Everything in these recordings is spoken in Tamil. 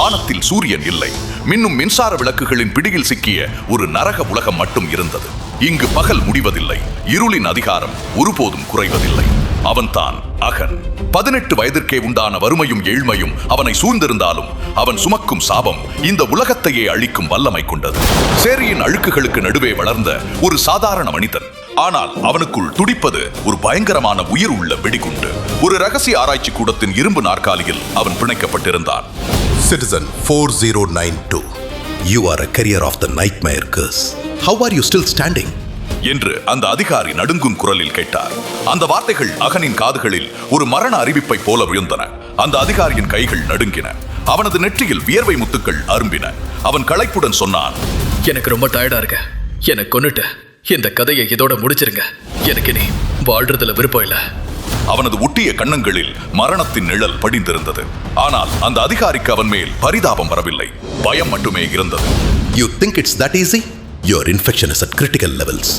வானத்தில் சூரியன் இல்லை. மின்னும் மின்சார விளக்குகளின் பிடியில் சிக்கிய ஒரு நரக உலகம் மட்டும் இருந்தது. இங்கு பகல் முடிவதில்லை, இருளின் அதிகாரம் ஒருபோதும் குறைவதில்லை. அவன்தான் அகன். 18 வயதிற்கே உண்டான வறுமையும் ஏழ்மையும் அவனை சூழ்ந்திருந்தாலும் அவன் சுமக்கும் சாபம் இந்த உலகத்தையே அழிக்கும் வல்லமை கொண்டது. சேரியின் அழுக்குகளுக்கு நடுவே வளர்ந்த ஒரு சாதாரண மனிதன். ஆனால் அவனுக்குள் துடிப்பது ஒரு பயங்கரமான உயிர் உள்ள வெடிகுண்டு. ஒரு ரகசிய ஆராய்ச்சி கூடத்தின் இரும்பு நாற்காலியில் அவன் பிணைக்கப்பட்டிருந்தான். Citizen 4092, you are a carrier of the nightmare curse. How are you still standing? என்று அந்த அதிகாரி நடுங்கும் குரலில் கேட்டார். அந்த வார்த்தைகள் அகனின் காதுகளில் ஒரு மரண அறிவிப்பை போல விழுந்தன. அந்த அதிகாரியின் கைகள் நடுங்கின. அவனது நெற்றியில் வியர்வை முத்துக்கள் அரும்பின. அவன் களைப்புடன் சொன்னான், எனக்கு ரொம்ப டயர்டா இருக்க, எனக்கு கொன்னுட்டு இந்த கதையை இதோட முடிச்சிருங்க. எனக்கு நீ வாழ்றதுல விருப்பம் இல்ல. அவனது ஒட்டிய கண்ணங்களில் மரணத்தின் நிழல் படிந்திருந்தது. ஆனால் அந்த அதிகாரிக்கு அவன் மேல் பரிதாபம் வரவில்லை, பயம் மட்டுமே இருந்தது. You think it's that easy? Your infection is at critical levels.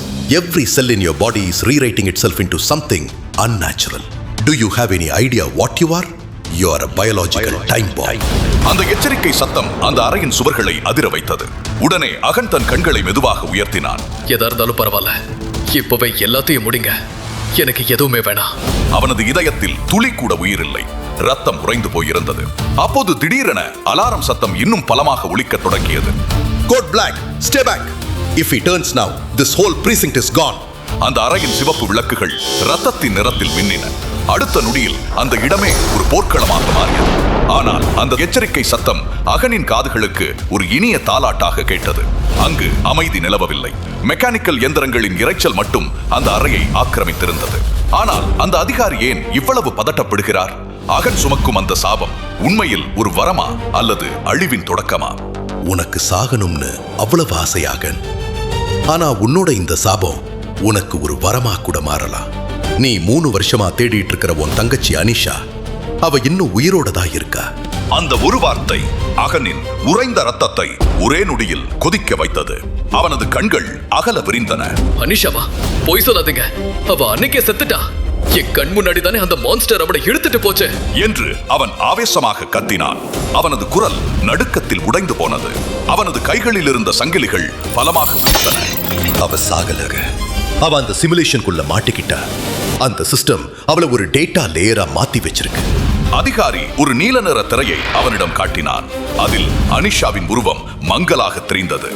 Every cell in your body is rewriting itself into something unnatural. Do you have any idea what you are? You are a biological time bomb. அந்த எச்சரிக்கை சத்தம் அந்த அறையின் சுவர்களை அதிர வைத்தது. உடனே அகன் தன் கண்களை மெதுவாக உயர்த்தினான். எதா இருந்தாலும் பரவாயில்ல, இப்பவே எல்லாத்தையும் முடிங்க, எனக்கு எதுவுமே வேணாம். அவனது இதயத்தில் துளி கூட உயிரில்லை, ரத்தம் உறைந்து போயிருந்தது. அப்போது திடீரென அலாரம் சத்தம் இன்னும் பலமாக ஒலிக்கத் தொடங்கியது. Code Black, stay back. If he turns now, this whole precinct is gone. அந்த அறையின் சிவப்பு விளக்குகள் ரத்தத்தின் நிறத்தில் மின்னின. அடுத்த நொடியில் அந்த இடமே ஒரு போர்க்களமாக மாறியது. ஆனால் அந்த எச்சரிக்கை சத்தம் அகனின் காதுகளுக்கு ஒரு இனிய தாலாட்டாக கேட்டது. அங்கு அமைதி நிலவவில்லை. மெக்கானிக்கல் இயந்திரங்களின் இரைச்சல் மட்டும் அந்த அறையை ஆக்கிரமித்திருந்தது. ஆனால் அந்த அதிகாரி ஏன் இவ்வளவு பதட்டப்படுகிறார்? அகன் சுமக்கும் அந்த சாபம் உண்மையில் ஒரு வரமா அல்லது அழிவின் தொடக்கமா? உனக்கு சாகணும்னு அவ்வளவு ஆசையாகன். ஆனா உன்னோட இந்த சாபம் உனக்கு ஒரு வரமா கூட மாறலாம். நீ 3 வருஷமா தேடிட்டு இருக்கிற உன் தங்கச்சி அனிஷா, அவ இன்னும் உயிரோட தான் இருக்கா. அந்த ஒரு வார்த்தை அகனின் உறைந்த ரத்தத்தை ஒரே நொடியில் கொதிக்க வைத்தது. அவனது கண்கள் அகல விரிந்தன. அனிஷாவா? பொய் சொல்லாதீங்க, அவ அன்னைக்கே செத்துட்டா. என் கண் முன்னாடி தானே அந்த மான்ஸ்டர் அவனை இழுத்துட்டு போச்சு என்று அவன் ஆவேசமாக கத்தினான். அவனது குரல் நடுக்கத்தில் உடைந்து போனது. அவனது கைகளில் இருந்த சங்கிலிகள் பலமாக பிடித்தன. அவ சாகலக, அவ அந்த சிமுலேஷனுக்குள்ள மாட்டிக்கிட்டா. அந்த சிஸ்டம் அவளை ஒரு டேட்டா லேயரா மாத்தி வச்சிருக்கு. அதிகாரி ஒரு நீல நிற திரையை அவனிடம் காட்டினான். அதில் அனிஷாவின் உருவம் மங்கலாக தெரிந்தது.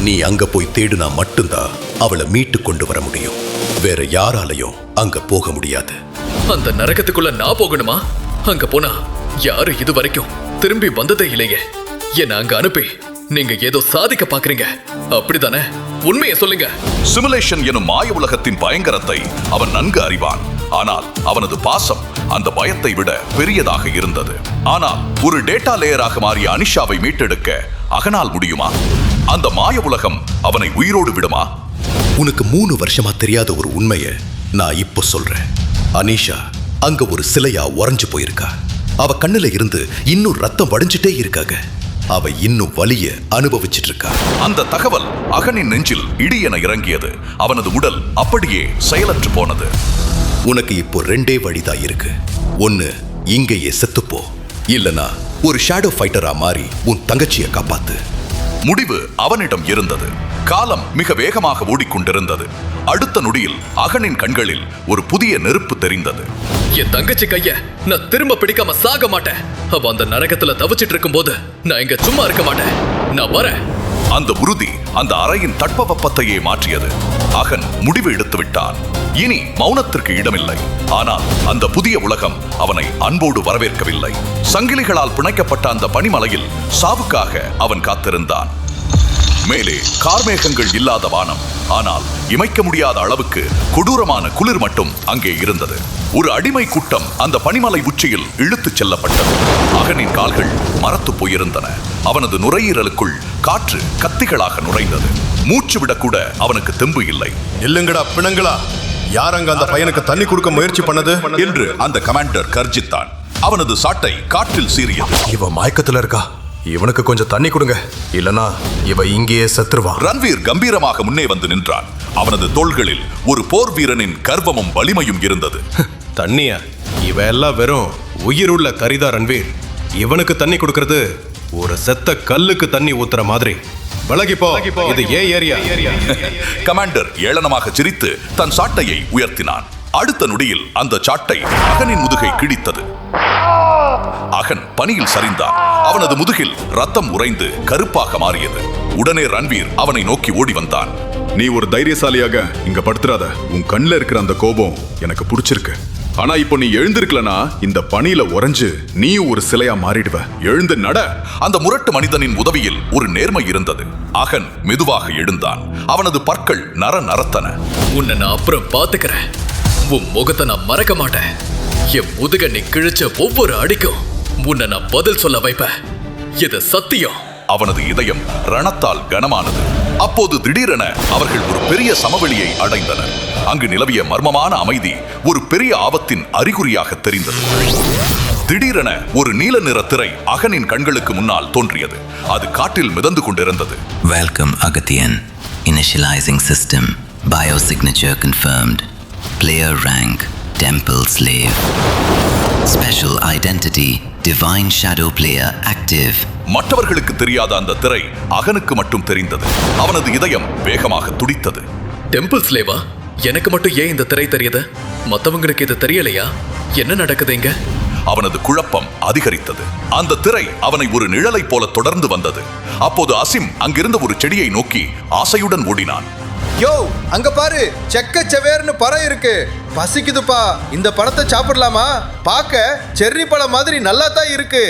நீ அங்க போய் தேடுனா மட்டும்தான் அவளை மீட்டு கொண்டு வர முடியும். வேற யாராலையும் அங்க போக முடியாது. அந்த நரகத்துக்குள்ள நான் போகணுமா? அங்க போனா யாரு இது வரைக்கும் திரும்பி வந்ததே இல்லையே. என்ன அங்க அனுப்பி நீங்க ஏதோ சாதிக்க பாக்குறீங்க, அப்படிதானே? உண்மையை சொல்லுங்க. சிமுலேஷன் எனும் மாய உலகத்தின் பயங்கரத்தை அவன் நன்கு அறிவான். ஆனால் அவனது பாசம் அந்த பயத்தை விட பெரியதாக இருந்தது. ஆனால் ஒரு டேட்டா லேயராக மாறிய அனிஷாவை மீட்டெடுக்க அகனால் முடியுமா? அந்த மாய உலகம் அவனை உயிரோடு விடுமா? உனக்கு 3 வருஷமா தெரியாத ஒரு உண்மையை நான் இப்போ சொல்றேன். அனிஷா அங்க ஒரு சிலையா உறைஞ்சு போயிருக்கா. அவ கண்ணுல இருந்து இன்னும் ரத்தம் வடிஞ்சிட்டே இருக்காங்க. அவ இன்னும் வலிய அனுபவிச்சிட்டு இருக்கா. அந்த தகவல் அகனின் நெஞ்சில் இடி என இறங்கியது. அவனது உடல் அப்படியே செயலற்று போனது. உனக்கு இப்போ 2 வழிதான் இருக்கு. ஒன்னு, இங்கேயே செத்துப்போ, இல்லனா ஒரு ஷேடோ ஃபைட்டரா மாறி உன் தங்கச்சியை காப்பாத்து. முடிவு அவனிடம் இருந்தது. காலம் மிக வேகமாக ஓடிக்கொண்டிருந்தது. அடுத்த நொடியில் அகனின் கண்களில் ஒரு புதிய நெருப்பு தெரிந்தது. என் தங்கச்சி கைய நான் திரும்ப பிடிக்காம சாக மாட்டேன். அவ அந்த நரகத்துல தவிச்சிட்டு இருக்கும் போது நான் இங்க சும்மா இருக்க மாட்டேன். நான் வரேன். அந்த உறுதி அந்த அறையின் தட்பவெப்பத்தையே மாற்றியது. அகன் முடிவு எடுத்து விட்டான். இனி மௌனத்திற்கு இடமில்லை. ஆனால் அந்த புதிய உலகம் அவனை அன்போடு வரவேற்கவில்லை. சங்கிலிகளால் பிணைக்கப்பட்ட அந்த பனிமலையில் சாவுக்காக அவன் காத்திருந்தான். மேலே கார்மேகங்கள் இல்லாத வானம். ஆனால் இமைக்க முடியாத அளவுக்கு கொடூரமான குளிர் மட்டும் அங்கே இருந்தது. ஒரு அடிமை கூட்டம் அந்த பனிமலை உச்சியில் இழுத்துச் செல்லப்பட்டது. அகனின் கால்கள் மரத்து போயிருந்தன. அவனது நுரையீரலுக்குள் காற்று கத்திகளாக நுழைந்தது. மூச்சு விடக்கூட அவனுக்கு தெம்பு இல்லை. இல்லங்கடா பிணங்களா, யார் அங்க அந்த பையனுக்கு தண்ணி கொடுக்க முயற்சி பண்ணது என்று அந்த கமாண்டர் கர்ஜித்தான். அவனது சாட்டை காற்றில் சீறியது. இவ மயக்கத்துல இருக்கா, இவனுக்கு கொஞ்சம் தண்ணி கொடுங்க, இல்லனா இவ இங்கேயே செத்துருவான். ரன்வீர் கம்பீரமாக முன்னே வந்து நின்றான். அவனது தோள்களில் ஒரு போர் வீரனின் கர்வமும் வலிமையும் இருந்தது. தண்ணியா? இவ எல்லாம் வெறும் உயிருள்ள கரிதா ரன்வீர். இவனுக்கு தண்ணி கொடுக்கறது ஒரு செத்த கல்லுக்கு தண்ணி ஊத்துற மாதிரி. விலகி போ, இது ஏன் ஏரியா. கமாண்டர் ஏளனமாக சிரித்து தன் சாட்டையை உயர்த்தினான். அடுத்த நொடியில் அந்த சாட்டை அகனின் முதுகை கிழித்தது. அகன் பனியில் சரிந்தான். அவனது முதுகில் ரத்தம் உறைந்து கருப்பாக மாறியது. உடனே ரன்வீர் அவனை நோக்கி ஓடி வந்தான். நீ ஒரு தைரியசாலியாக இங்க படுத்துறாத. உன் கண்ணில் இருக்கிற அந்த கோபம் எனக்கு பிடிச்சிருக்கு. ஆனா இப்போ நீ எழுந்திருக்கலனா இந்த பனியில உறைஞ்சு நீ ஒரு சிலையா மாறிடுவ. எழுந்து நட. அந்த முரட்டு மனிதனின் உதவியில் ஒரு நேர்மை இருந்தது. அகன் மெதுவாக எழுந்தான். அவனது பற்கள் நரத்தன. உன்னை நான் அப்புறம் பாத்துக்கிறேன். உன் முகத்தை நான் மறக்க மாட்டேன். என் முதுக நீ கிழிச்ச ஒவ்வொரு அடிக்கும் உன்னை நான் பதில் சொல்ல வைப்பேன். இது சத்தியம். அவனது இதயம் ரணத்தால் கனமானது. அப்போது திடீரென அவர்கள் ஒரு பெரிய சமவெளியை அடைந்தனர். அங்கு நிலவிய மர்மமான அமைதி ஒரு பெரிய ஆபத்தின் அறிகுறியாக தெரிந்தது. திடீரென ஒரு நீல நிற திரை அகனின் கண்களுக்கு முன்னால் தோன்றியது. அது காற்றில் மிதந்து கொண்டிருந்தது. Welcome Agathian. Initializing system. Biosignature confirmed. Player rank. Temple slave. Special identity. Divine shadow player active. மற்றவர்களுக்கு தெரியாத அந்த திரை அகனுக்கு மட்டும் தெரிந்தது. அவனது இதயம் வேகமாக துடித்தது. டெம்பிள் ஸ்லேவா? எனக்கு மட்டும் ஏன் இந்த திரை தெரியுது? மத்தவங்களுக்கு இது தெரியலையா? என்ன நடக்குதுங்க? அவனது குழப்பம் அதிகரித்தது. அந்த திரை அவனை ஒரு நிழலை போல தொடர்ந்து வந்தது. அப்போது அசிம் அங்கிருந்த ஒரு செடியை நோக்கி ஆசையுடன் ஓடினான். யோ, அங்க பாரு, செக்க செவேர்னு பழம் இருக்கு. பசிக்குதுப்பா, இந்த பழத்தை சாப்பிடலாமா? பார்க்க செர்ரி பழம் மாதிரி நல்லா தான் இருக்கு.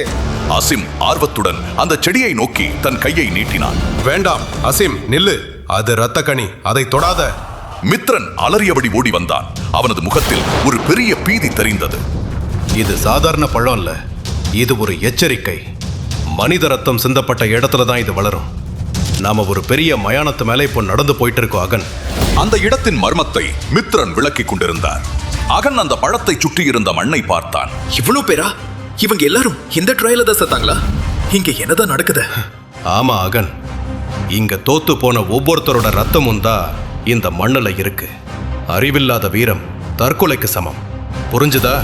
அசிம் ஆர்வத்துடன் அந்த செடியை நோக்கி தன் கையை நீட்டினான். வேண்டாம் அசிம், நில்லு. அது ரத்த கனி, அதை தொடாத. மித்ரன் அலறியபடி ஓடி வந்தான். அவனது முகத்தில் ஒரு பெரிய பீதி தெரிந்தது. இது சாதாரண பழம் இல்ல, இது ஒரு எச்சரிக்கை. மனித ரத்தம் சிந்தப்பட்ட இடத்துல தான் இது வளரும். நாம ஒரு பெரிய மயானத்து மேலே இப்போ நடந்து போயிட்டு இருக்கோம் அகன். அந்த இடத்தின் மர்மத்தை மித்ரன் விளக்கிக் கொண்டிருந்தார். அகன் அந்த பழத்தை சுற்றி இருந்த மண்ணை பார்த்தான். இவ்வளவு பேரா? இவங்க எல்லாரும் இந்த ட்ரையல தான் செத்தாங்களா? இங்க என்னதான் நடக்குது? ஆமா அகன், இங்க தோத்து போன ஒவ்வொருத்தரோட ரத்தமும் தான் இந்த மண்ணுல இருக்கு. அறிவில்லாத வீரம் தற்கொலைக்கு சமம். புரிஞ்சுதா?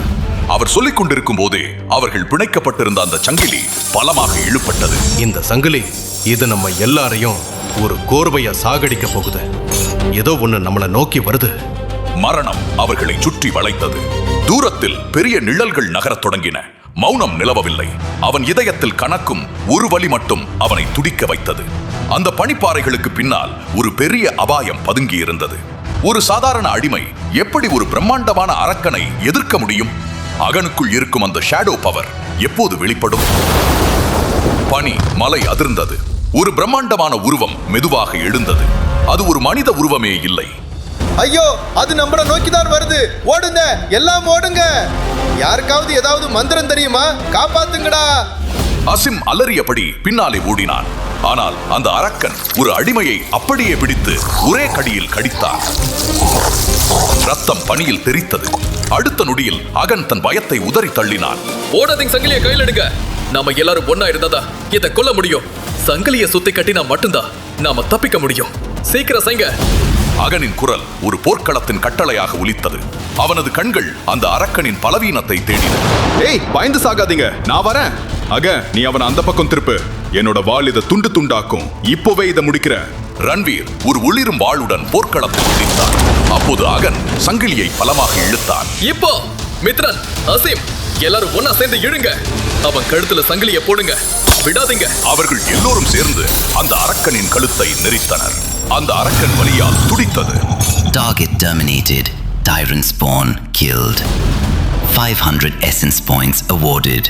அவர் சொல்லிக் கொண்டிருக்கும் போதே அவர்கள் பிணைக்கப்பட்டிருந்த அந்த சங்கிலி பலமாக இழுப்பட்டது. இந்த சங்கிலி இது நம்ம எல்லாரையும் ஒரு கோர்வையா சாகடிக்க போகுது. ஏதோ ஒண்ணு நம்மளை நோக்கி வருது. மரணம் அவர்களை சுற்றி வளைத்தது. தூரத்தில் பெரிய நிழல்கள் நகரத் தொடங்கின. மௌனம் நிலவவில்லை. அவன் இதயத்தில் கணக்கும் ஒரு வலி மட்டும் அவனை துடிக்க வைத்தது. அந்த பனிப்பாறைகளுக்கு பின்னால் ஒரு பெரிய அபாயம் பதுங்கி இருந்தது. ஒரு சாதாரண அடிமை எப்படி ஒரு பிரம்மாண்டமான அரக்கனை எதிர்க்க முடியும்? அகனுக்குள் இருக்கும் அந்த ஷேடோ பவர் எப்போது வெளிப்படும்? பனி மலை அதிர்ந்தது. ஒரு பிரம்மாண்டமான உருவம் மெதுவாக எழுந்தது. அது ஒரு மனித உருவமே இல்லை. ஐயோ, அது நம்மள நோக்கிதான் வருது. ஓடுங்க, எல்லாம் ஓடுங்க. யாருக்காவது ஏதாவது மந்திரம் தெரியுமா? காப்பாத்துங்கடா. அசிம் அலறியபடி பின்னாலே ஓடினான். ஆனால் அந்த அரக்கன் ஒரு அடிமையை அப்படியே பிடித்து ஒரே கடியில் கடித்தான். ரத்தம் பனியில் தெரித்தது. அடுத்த நொடியில் அகன் தன் பயத்தை உதறி தள்ளினான். ஓடாதீங்க, சங்கிலியை கையில் எடுங்க. நாம எல்லாரும் ஒன்னா இருந்தாதா இதை கொல்ல முடியும். சங்கிலியை சுத்தி கட்டினா மட்டும்தான் நாம தப்பிக்க முடியும். சீக்கிரம் செய்ங்க. அகனின் குரல் ஒரு போர்க்களத்தின் கட்டளையாக ஒலித்தது. அவனது கண்கள் அந்த அரக்கனின் பலவீனத்தை தேடின. ஏய், பயந்து சாகாதீங்க, நான் வரேன். அக, நீ அவனை அந்த பக்கம் திருப்பு. என்னோட வாள் இதை துண்டு துண்டாக்கும். இப்போவே இதை முடிக்கிற. ரன்வீர் ஒரு ஒளிரும் வாளுடன் போர்க்களத்தில் குதித்தான். அப்போது அகன் சங்கிலியை பலமாக இழுத்தான். இப்போ மித்ரன், அசிம் எல்லாரும் ஒன்னா சேர்ந்து இழுங்க. அவன் கழுத்துல சங்கிலியை போடுங்க, விடாதீங்க. அவர்கள் எல்லோரும் சேர்ந்து அந்த அரக்கனின் கழுத்தை நெரித்தனர். அந்த அரக்கன் வலியால் துடித்தது. Target terminated. Tyrant spawn killed. 500 essence points awarded.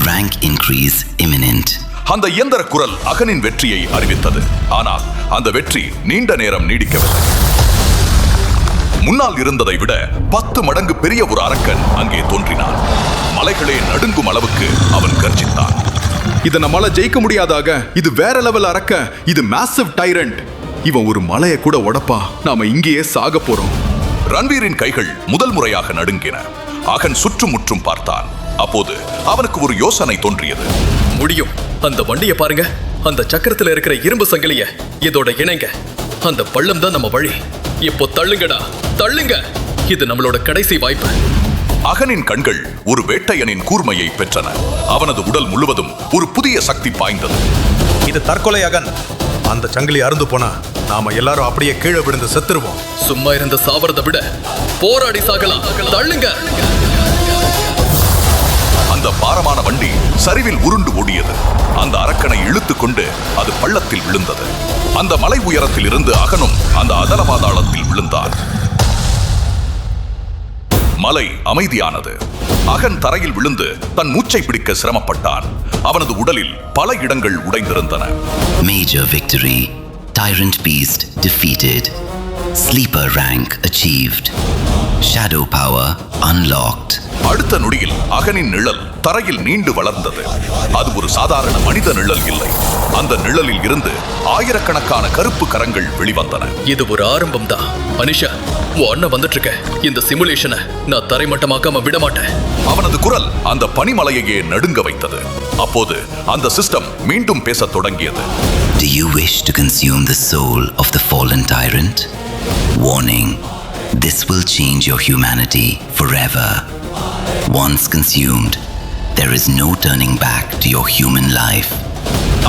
Rank increase imminent. அந்த இயந்திர குரல் அகனின் வெற்றியை அறிவித்தது. ஆனால் அந்த வெற்றி நீண்ட நேரம் நீடிக்கவில்லை. முன்னால் இருந்ததை விட 10 மடங்கு பெரிய ஒரு அரக்கன் அங்கே தோன்றினான். மலைகளே நடுங்கும் அளவுக்கு அவன் கர்ஜித்தான். இதை நம்மளால ஜெயிக்க முடியாதாக. இது வேற லெவல் அரக்க. இது மேசிவ் டைரண்ட். இவன் ஒரு மலையை கூட உடைப்பா. நாம இங்கேயே சாக போறோம். ரன்வீரின் கைகள் முதல் முறையாக நடுங்கின. அகன் சுற்றும் முற்றும் பார்த்தான். அப்போது அவனுக்கு ஒரு யோசனை தோன்றியது. முடியும். அந்த வண்டியை பாருங்க. அந்த சக்கரத்துல இருக்கிற இரும்பு சங்கிலிய இதோட இணைங்க. அந்த பள்ளம் தான் நம்ம வழி. இப்போ தள்ளுங்கடா, தள்ளுங்க. இது நம்மளோட கடைசி வாய்ப்பு. அகனின் கண்கள் ஒரு வேட்டையனின் கூர்மையை பெற்றன. அவனது உடல் முழுவதும் ஒரு புதிய சக்தி பாய்ந்தது. இது தற்கொலை அகன். அந்த சங்கிலி அருந்து போனா நாம எல்லாரும் அப்படியே கீழே விழுந்து செத்துருவோம். சும்மா இருந்த சாவறதை விட போராடி சாகலாம். தள்ளுங்க. அந்த பாரமான வண்டி சரிவில் உருண்டு ஓடியது. அந்த அரக்கனை இழுத்துக் கொண்டு அது பள்ளத்தில் விழுந்தது. அந்த மலை உயரத்தில் இருந்து அகனும் அந்த அதல பாதாளத்தில் விழுந்தான். மலை அமைதியானது. அகன் தரையில் விழுந்து தன் மூச்சை பிடிக்க சிரமப்பட்டான். அவனது உடலில் பல இடங்கள் உடைந்திருந்தன. Major victory. Tyrant Beast defeated. Sleeper rank achieved. Shadow power unlocked. அடுத்த நொடியில் அகனின் நிழல் தரையில் நீண்டு வளர்ந்தது. அது ஒரு சாதாரண மனித நிழல் இல்லை. அந்த நிழலில் இருந்து ஆயிரக்கணக்கான கருப்பு கரங்கள் வெளிவந்தன. இது ஒரு ஆரம்பம் தான். அனிஷா, உன் அண்ணன் வந்துட்டு இருக்க. இந்த சிமுலேஷனை நான் தரைமட்டமாக்காம விட மாட்டேன். அவனது குரல் அந்த பனிமலையையே நடுங்க வைத்தது. அப்போது அந்த சிஸ்டம் மீண்டும் பேசத் தொடங்கியது. Do you wish to consume the soul of the fallen tyrant? Warning. This will change your humanity forever. Once consumed, there is no turning back to your human life.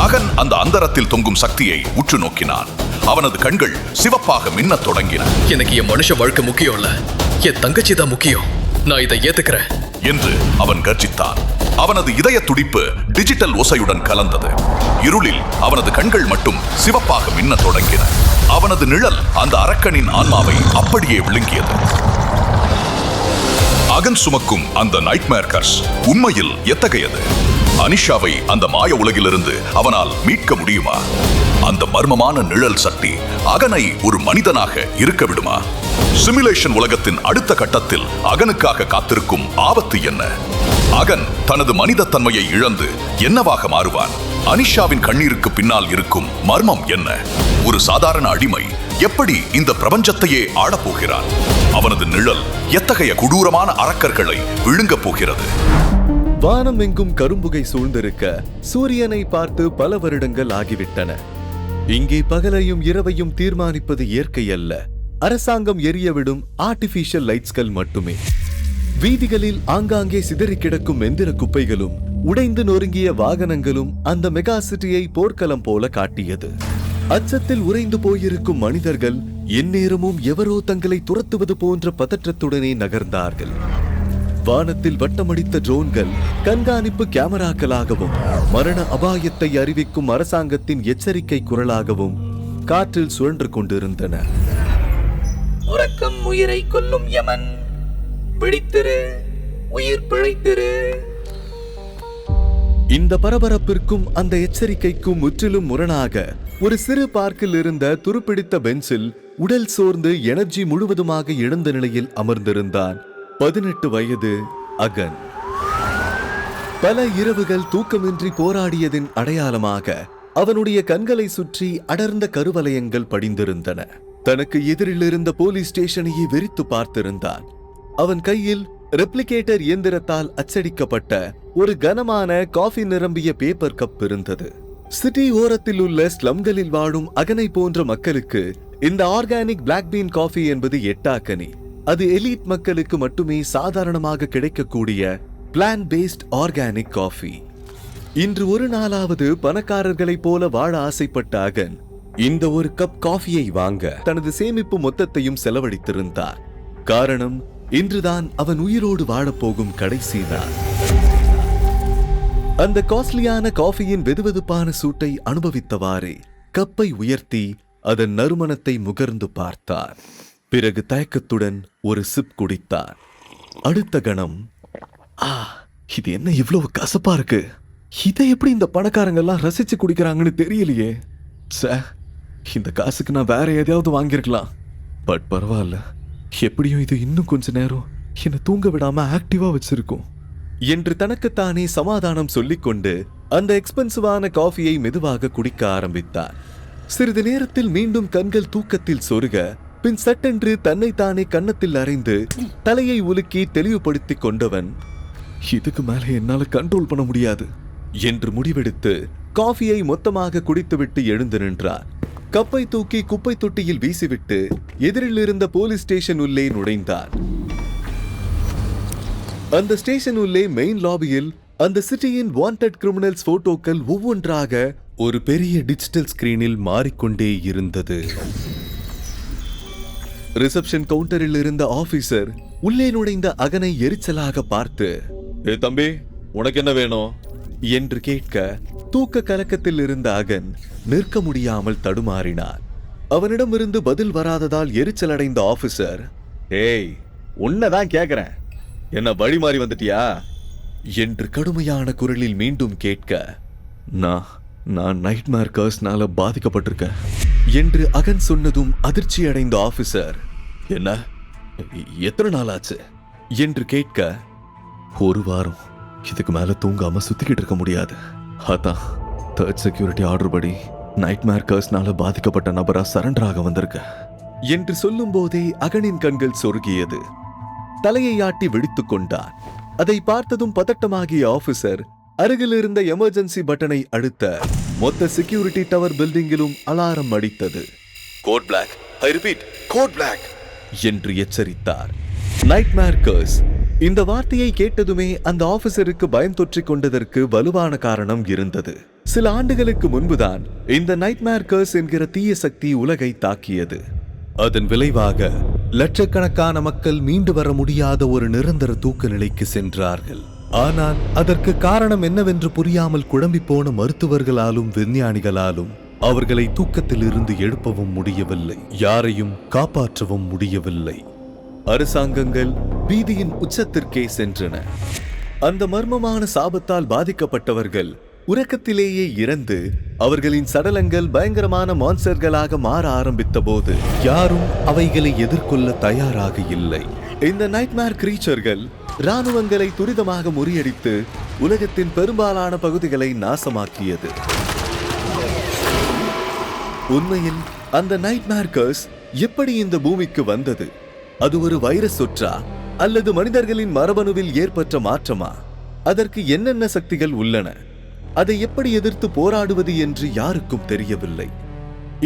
அகன் அந்த அந்தரத்தில் தொங்கும் சக்தியை உற்று நோக்கினான். அவனது கண்கள் சிவப்பாக மின்னத் தொடங்கின. எனக்கு என் மனுஷ வாழ்க்கை முக்கியம் இல்ல, என் தங்கச்சி தான் முக்கியம். நான் இதை ஏத்துக்கிறேன் என்று அவன் கர்ஜித்தான். அவனது இதய துடிப்பு டிஜிட்டல் ஓசையுடன் கலந்தது. இருளில் அவனது கண்கள் மட்டும் சிவப்பாக மின்னத் தொடங்கின. அவனது நிழல் அந்த அரக்கனின் ஆன்மாவை அப்படியே விழுங்கியது. அகன் சுமக்கும் அந்த நைட்மேர் கர்ஸ் உண்மையில் எத்தகையது? அனிஷாவை அந்த மாய உலகிலிருந்து அவனால் மீட்க முடியுமா? அந்த மர்மமான நிழல் சக்தி அகனை ஒரு மனிதனாக இருக்க விடுமா? சிமுலேஷன் உலகத்தின் அடுத்த கட்டத்தில் அகனுக்காக காத்திருக்கும் ஆபத்து என்ன? அகன் தனது மனித தன்மையை இழந்து என்னவாக மாறுவான்? அனிஷாவின் கண்ணீருக்கு பின்னால் இருக்கும் மர்மம் என்ன? ஒரு சாதாரண அடிமை எப்படி இந்த பிரபஞ்சத்தையே ஆளப்போகிறான்? அவனது நிழல் எத்தகைய கொடூரமான அரக்கர்களை விழுங்கப் போகிறது? வானம் எங்கும் கரும்புகை சூழ்ந்திருக்க சூரியனை பார்த்து பல வருடங்கள் ஆகிவிட்டன. இங்கே பகலையும் இரவையும் தீர்மானிப்பது இயற்கை அல்ல, அரசாங்கம் எரியவிடும் ஆர்டிபிஷியல் லைட்ஸ்கள் மட்டுமே. வீதிகளில் ஆங்காங்கே சிதறி கிடக்கும் எந்திர குப்பைகளும் உடைந்து நொறுங்கிய வாகனங்களும் அந்த மெகா சிட்டியை போர்க்களம் போல காட்டியது. அச்சத்தில் உறைந்து போயிருக்கும் மனிதர்கள் எந்நேரமும் எவரோ தங்களை துரத்துவது போன்ற பதற்றத்துடனே நகர்ந்தார்கள். வானத்தில் வட்டமடித்த ட்ரோன்கள் கண்காணிப்பு கேமராக்களாகவும் மரண அபாயத்தை அறிவிக்கும் அரசாங்கத்தின் எச்சரிக்கை குரலாகவும் காற்றில் சுழன்று கொண்டிருந்தன. உறக்கம் உயிரை கொல்லும் யமன், பிடித்திரு, உயிர் பிழைத்திரு. இந்த பரபரப்பிற்கும் அந்த எச்சரிக்கைக்கும் முற்றிலும் முரணாக ஒரு சிறு பார்க்கில் இருந்த துருப்பிடித்த பெஞ்சில் உடல் சோர்ந்து எனர்ஜி முழுவதுமாக இழந்த நிலையில் அமர்ந்திருந்தான் 18 வயது அகன். பல இரவுகள் தூக்கமின்றி போராடியதின் அடையாளமாக அவனுடைய கண்களை சுற்றி அடர்ந்த கருவலயங்கள் படிந்திருந்தன. தனக்கு எதிரில் இருந்த போலீஸ் ஸ்டேஷனையே வெறித்து பார்த்திருந்தான். அவன் கையில் ரெப்ளிகேட்டர் இயந்திரத்தால் அச்சடிக்கப்பட்ட ஒரு கனமான காஃபி நிரம்பிய பேப்பர் கப் இருந்தது. சிட்டி ஓரத்தில் உள்ள ஸ்லம்களில் வாழும் அகனை போன்ற மக்களுக்கு இந்த ஆர்கானிக் பிளாக் பீன் காஃபி என்பது எட்டாக்கனி. அது எலீட் மக்களுக்கு மட்டுமே சாதாரணமாக கிடைக்கக்கூடிய பிளான்ட் பேஸ்ட் ஆர்கானிக் காஃபி. இன்று ஒரு நாளாவது பணக்காரர்களைப் போல வாழ ஆசைப்பட்ட அகன் இந்த ஒரு கப் காஃபியை வாங்க தனது சேமிப்பு மொத்தத்தையும் செலவழித்திருந்தார். காரணம், இன்றுதான் அவன் உயிரோடு வாழப்போகும் கடைசி நாள். அந்த காஸ்ட்லியான காஃபியின் வெதுவெதுப்பான சூட்டை அனுபவித்தவாறே கப்பை உயர்த்தி அதன் நறுமணத்தை முகர்ந்து பார்த்தார். பிறகு தயக்கத்துடன் ஒரு சிப் குடித்தார். அடுத்த கணம், இது என்ன இவ்வளவு கசப்பா இருக்கு? இதை எப்படி இந்த பணக்காரங்க எல்லாம் ரசிச்சு குடிக்கிறாங்கன்னு தெரியலையே. இந்த காசுக்கு நான் வேற எதையாவது வாங்கியிருக்கலாம். பட் பரவாயில்ல, எப்படியும் இது இன்னும் கொஞ்ச நேரம் என்னை தூங்க விடாம ஆக்டிவா வச்சிருக்கும் என்று தனக்குத்தானே சமாதானம் சொல்லிக்கொண்டு அந்த எக்ஸ்பென்சிவான காஃபியை மெதுவாக குடிக்க ஆரம்பித்தார். சிறிது நேரத்தில் மீண்டும் கண்கள் தூக்கத்தில் சொருக, பின் சட்டென்று தன்னைத்தானே கன்னத்தில் அறைந்து தலையை உலுக்கி தெளிவுபடுத்திக் கொண்டவன், இதுக்கு மேலே என்னால கண்ட்ரோல் பண்ண முடியாது என்று முடிவெடுத்து காஃபியை மொத்தமாக குடித்துவிட்டு எழுந்து நின்றார். கப்பை தூக்கி குப்பை தொட்டியில் வீசிவிட்டு எதிரில் இருந்த போலீஸ் ஸ்டேஷன் உள்ளே நுழைந்தார். அந்த ஸ்டேஷன் உள்ளே மெயின் லாபியில் அந்த சிட்டியின் வாண்டட் கிரிமினல்ஸ் போட்டோக்கள் ஒவ்வொன்றாக ஒரு பெரிய டிஜிட்டல் ஸ்கிரீனில் மாறிக்கொண்டே இருந்தது. ரிசப்ஷன் கவுண்டரில் இருந்த ஆபீசர் உள்ளே நுழைந்த அகனை எரிச்சலாக பார்த்து, ஏ தம்பி, உனக்கு என்ன வேணும் என்று கேட்க, தூக்க கலக்கத்தில் இருந்த அகன் நிற்க முடியாமல் தடுமாறினார். அவனிடமிருந்து பதில் வராததால் எரிச்சல் அடைந்த ஆபீசர், ஏய், உன்னதான் கேக்குறேன், என்ன வழி மாறி வந்துட்டியா என்று கடுமையான குரலில் மீண்டும் கேட்க, நான் நைட்மேர் கர்ஸ்னால பாதிக்கப்பட்டிருக்கேன் என்று அகன் சொன்னதும் அதிர்ச்சி அடைந்த ஆபீசர், என்ன, எத்தனை நாள் ஆச்சு என்று கேட்க, ஒரு வாரம், இதுக்கு மேல தூங்காம சுத்திக்கிட்டு இருக்க முடியாது, அதான் தேர்ட் செக்யூரிட்டி ஆர்டர் படி நைட்மேர் கர்ஸ்னால பாதிக்கப்பட்ட நபரா சரண்டர் ஆக வந்திருக்க என்று சொல்லும் போதே அகனின் கண்கள் சொருகியது. தலையை ஆட்டி வெடித்துக் கொண்டார். அதை பார்த்ததும் பதட்டமாகிய ஆபீசர் அருகில் இருந்த எமர்ஜென்சி பட்டனை அழுத்த மொத்த செக்யூரிட்டி டவர் பில்டிங்கிலும் அலாரம் அடித்தது. Code black, I repeat, code black என்று எச்சரித்தார். Nightmare curse. இந்த வார்த்தையை கேட்டதுமே அந்த ஆபீசருக்கு பயம் தொற்றிக் கொண்டதற்கு வலுவான காரணம் இருந்தது. சில ஆண்டுகளுக்கு முன்புதான் இந்த நைட்மேர் கர்ஸ் என்கிற தீய சக்தி உலகை தாக்கியது. அதன் விளைவாக லட்சக்கணக்கான மக்கள் மீண்டு வர முடியாத ஒரு நிரந்தர தூக்க நிலைக்கு சென்றார்கள். ஆனால் அதற்கு காரணம் என்னவென்று புரியாமல் குழம்பி போன மருத்துவர்களாலும் விஞ்ஞானிகளாலும் அவர்களை தூக்கத்தில் இருந்து எழுப்பவும் முடியவில்லை, யாரையும் காப்பாற்றவும் முடியவில்லை. அரசாங்கங்கள் பீதியின் உச்சத்திற்கே சென்றன. அந்த மர்மமான சாபத்தால் பாதிக்கப்பட்டவர்கள் உறக்கத்திலேயே இறந்து அவர்களின் சடலங்கள் பயங்கரமான மான்ஸ்டர்களாக மாற ஆரம்பித்த போது யாரும் அவைகளை எதிர்கொள்ள தயாராக இல்லை. இந்த நைட்மேர் கிரீச்சர்கள் இராணுவங்களை துரிதமாக முறியடித்து உலகத்தின் பெரும்பாலான பகுதிகளை நாசமாக்கியது. உண்மையில் அந்த நைட்மேர் கர்ஸ் எப்படி இந்த பூமிக்கு வந்தது? அது ஒரு வைரஸ் தொற்றா அல்லது மனிதர்களின் மரபணுவில் ஏற்பட்ட மாற்றமா? அதற்கு என்னென்ன சக்திகள் உள்ளன? அதை எப்படி எதிர்த்து போராடுவது என்று யாருக்கும் தெரியவில்லை.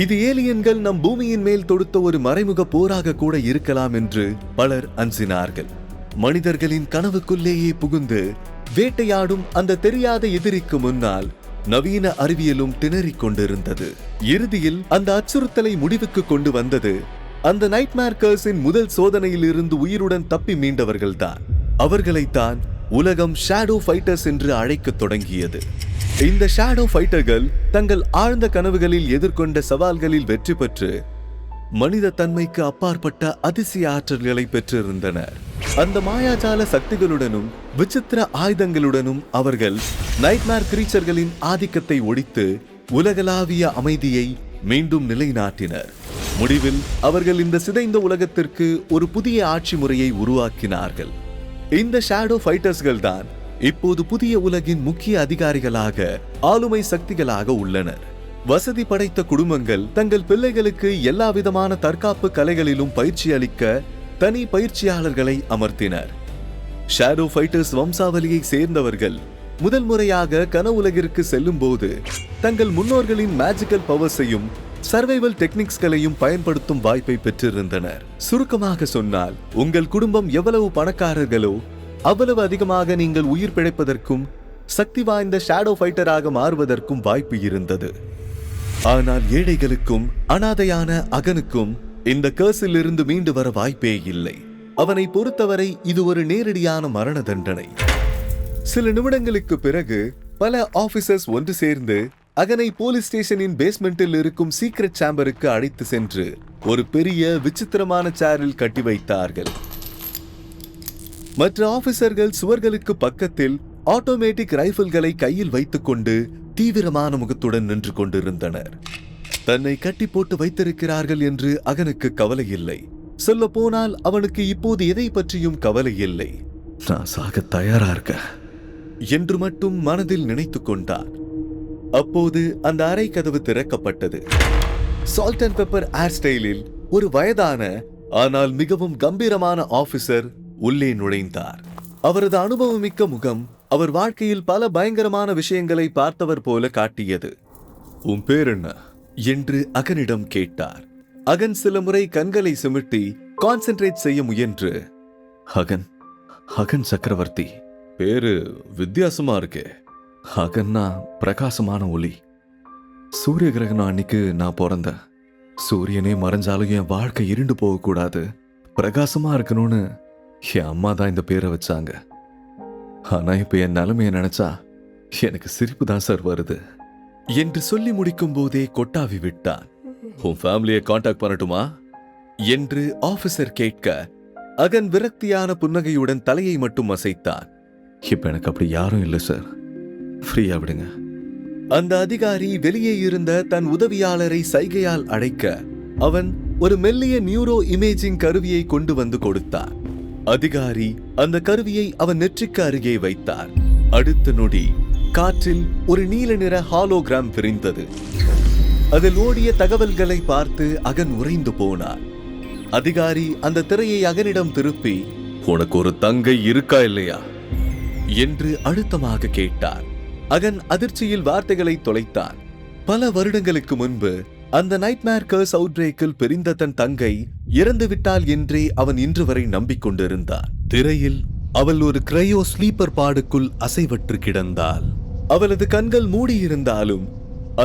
இது ஏலியன்கள் நம் பூமியின் மேல் தொடுத்த ஒரு மறைமுக போராக கூட இருக்கலாம் என்று பலர் அஞ்சினார்கள். மனிதர்களின் கனவுக்குள்ளேயே புகுந்து வேட்டையாடும் அந்த தெரியாத எதிரிக்கு முன்னால் நவீன அறிவியலும் திணறிக் கொண்டிருந்தது. இறுதியில் அந்த அச்சுறுத்தலை முடிவுக்கு கொண்டு வந்தது அந்த நைட்மேர் கர்ஸின் முதல் சோதனையில் இருந்து உயிருடன் தப்பி மீண்டவர்கள்தான். அவர்களைத்தான் உலகம் ஷேடோ ஃபைட்டர்ஸ் என்று அழைக்கத் தொடங்கியது. இந்த ஷேடோ ஃபைட்டர்கள் தங்கள் ஆழ்ந்த கனவுகளில் எதிர்கொண்ட சவால்களில் வெற்றி பெற்று மனித தன்மைக்கு அப்பாற்பட்ட அதிசய ஆற்றல்களை பெற்றிருந்தனர். அந்த மாயாஜால சக்திகளுடனும் விசித்திர ஆயுதங்களுடனும் அவர்கள் நைட்மேர் கிரீச்சர்களின் ஆதிக்கத்தை ஒழித்து உலகளாவிய அமைதியை மீண்டும் நிலைநாட்டினர். முடிவில் அவர்கள் இந்த சிதைந்த உலகத்திற்கு ஒரு புதிய ஆட்சி முறையை உருவாக்கினார்கள். இந்த ஷேடோ ஃபைட்டர்ஸ்கள் தான் இப்போது புதிய உலகின் முக்கிய அதிகாரிகளாக, ஆளுமை சக்திகளாக உள்ளனர். வசதி படைத்த குடும்பங்கள் தங்கள் பிள்ளைகளுக்கு எல்லா விதமான தற்காப்பு கலைகளிலும் பயிற்சி அளிக்க தனி பயிற்சியாளர்களை அமர்த்தினர். ஷேடோ ஃபைட்டர்ஸ் வம்சாவளியை சேர்ந்தவர்கள் முதல் முறையாக கனவுலகிற்கு செல்லும் போது தங்கள் முன்னோர்களின் மேஜிக்கல் பவர்ஸையும் சர்வைவல் டெக்னிக்ஸ்களையும் பயன்படுத்தும் வாய்ப்பை பெற்றிருந்தனர். சுருக்கமாக சொன்னால், உங்கள் குடும்பம் எவ்வளவு பணக்காரர்களோ அவ்வளவு அதிகமாக நீங்கள் உயிர் பிழைப்பதற்கும் சக்தி வாய்ந்த ஷேடோ ஃபைட்டராக மாறுவதற்கும் வாய்ப்பு இருந்தது. ஆனால் ஏழைகளுக்கும் அனாதையான அகனுக்கும் இந்த கர்ஸில் இருந்து மீண்டு வர வாய்ப்பே இல்லை. அவனை பொறுத்தவரை இது ஒரு நேரடியான மரண தண்டனை. சில நிமிடங்களுக்கு பிறகு பல ஆபீசர்ஸ் ஒன்று சேர்ந்து அகனை போலீஸ் ஸ்டேஷனின் பேஸ்மெண்டில் இருக்கும் சீக்ரெட் சேம்பருக்கு அழைத்து சென்று ஒரு பெரிய விசித்திரமான சேரில் கட்டி வைத்தார்கள். மற்ற ஆபீசர்கள் சுவர்களுக்கு பக்கத்தில் ஆட்டோமேட்டிக் ரைபிள்களை கையில் வைத்துக் கொண்டு தீவிரமான முகத்துடன் நின்று கொண்டிருந்தனர். தன்னை கட்டி போட்டு வைத்திருக்கிறார்கள் என்று அகனுக்கு கவலை இல்லை. சொல்ல போனால் அவனுக்கு இப்போது எதை பற்றியும் கவலை இல்லை. நான் சாக தயாரா இருக்க என்று மட்டும் மனதில் நினைத்துக் கொண்டான். அப்போது அந்த அறை கதவு திறக்கப்பட்டது. சால்ட் அண்ட் பெப்பர் ஏர் ஸ்டைலில் ஒரு வயதான ஆனால் மிகவும் கம்பீரமான ஆபீசர் உள்ளே நுழைந்தார். அவரது அனுபவமிக்க முகம் அவர் வாழ்க்கையில் பல பயங்கரமான விஷயங்களை பார்த்தவர் போல காட்டியது. உன் பேர் என்ன என்று அகனிடம் கேட்டார். அகன் சில முறை கண்களை சிமிட்டி கான்சென்ட்ரேட் செய்ய முயன்று, அகன், அகன் சக்கரவர்த்தி. பேரு வித்தியாசமா இருக்கே. அகன்னா பிரகாசமான ஒளி. சூரிய கிரகணம் அன்னைக்கு நான் பிறந்தேன். சூரியனே மறைஞ்சாலும் என் வாழ்க்கை இருண்டு போகக்கூடாது, பிரகாசமா இருக்கணும்னு என் அம்மா தான் இந்த பேரை வச்சாங்க. ஆனா இப்ப என் நிலைமைய நினைச்சா எனக்கு சிரிப்பு தான் சார் வருது என்று சொல்லி முடிக்கும் போதே கொட்டாவி விட்டான். உன் ஃபேமிலியை காண்டாக்ட் பண்ணட்டுமா என்று ஆபீசர் கேட்க அகன் விரக்தியான புன்னகையுடன் தலையை மட்டும் அசைத்தான். இப்ப எனக்கு அப்படி யாரும் இல்லை சார், ஃப்ரீயா விடுங்க. அந்த அதிகாரி வெளியே இருந்த தன் உதவியாளரை சைகையால் அழைக்க அவன் ஒரு மெல்லிய நியூரோ இமேஜிங் கருவியை கொண்டு வந்து கொடுத்தார். அதிகாரி அந்த கருவியை அவன் நெற்றிக்கு அருகே வைத்தார். அடுத்த நொடி காற்றில் ஒரு நீல நிற ஹாலோகிராம் விரிந்தது. அதில் ஓடிய தகவல்களை பார்த்து அகன் உறைந்து போனார். அதிகாரி அந்த திரையை அகனிடம் திருப்பி, உனக்கு ஒரு தங்கை இருக்கா இல்லையா என்று அழுத்தமாக கேட்டார். அகன் அதிர்ச்சியில் வார்த்தைகளை தொலைத்தான். பல வருடங்களுக்கு முன்பு அந்த நைட்மேர் கர்ஸ் அவுட்ரேக்கில் பிரிந்த தன் தங்கை இறந்து விட்டாள் என்றே அவன் இன்று வரை நம்பிக்கொண்டிருந்தான். திரையில் அவள் ஒரு கிரையோ ஸ்லீப்பர் பாடுக்குள் அசைவற்று கிடந்தாள். அவளது கண்கள் மூடியிருந்தாலும்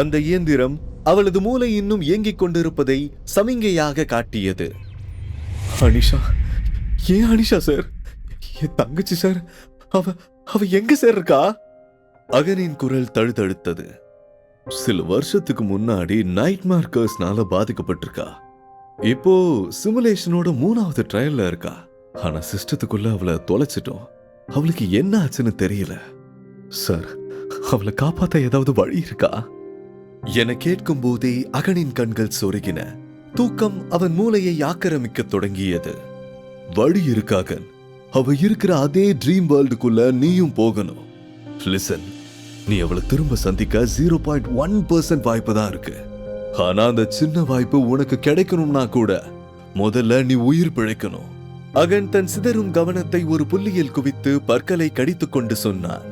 அந்த இயந்திரம் அவளது மூளை இன்னும் இயங்கிக் கொண்டிருப்பதை சமிங்கையாக காட்டியது. அனிஷா, ஏன் அனிஷா சார்? என் தங்கச்சி சார், அவ எங்க சார் இருக்கா? அகனின் குரல் தழுதழுத்தது. சில வருஷத்துக்கு முன்னாடி நைட்மேர் கர்ஸ்னால பாதிக்கப்பட்டிருக்கா. இப்போ சிமுலேஷனோட 3வது ட்ரையல்ல இருக்கா. ஆனா சிஸ்டத்துக்குள்ள அவளை தொலைச்சிட்டோம். அவளுக்கு என்ன ஆச்சுன்னு தெரியல சார். அவளை காப்பாத்த ஏதாவது வழி இருக்கா என கேட்கும் போதே அகனின் கண்கள் சொருகின. தூக்கம் அவன் மூளையை ஆக்கிரமிக்க தொடங்கியது. வழி இருக்காக, அவ இருக்கிற அதே ட்ரீம் வேர்ல்டுக்குள்ள நீயும் போகணும். லிசன், நீ அவளை திரும்ப சந்திக்க 0.1% வாய்ப்பு தான் இருக்கு. ஆனா அந்த சின்ன வாய்ப்பு உனக்கு கிடைக்கணும்னா கூட முதல்ல நீ உயிர் பிழைக்கணும். அகன் தன் சிதறும் கவனத்தை ஒரு புள்ளியில் குவித்து பற்களை கடித்துக் கொண்டு சொன்னான்.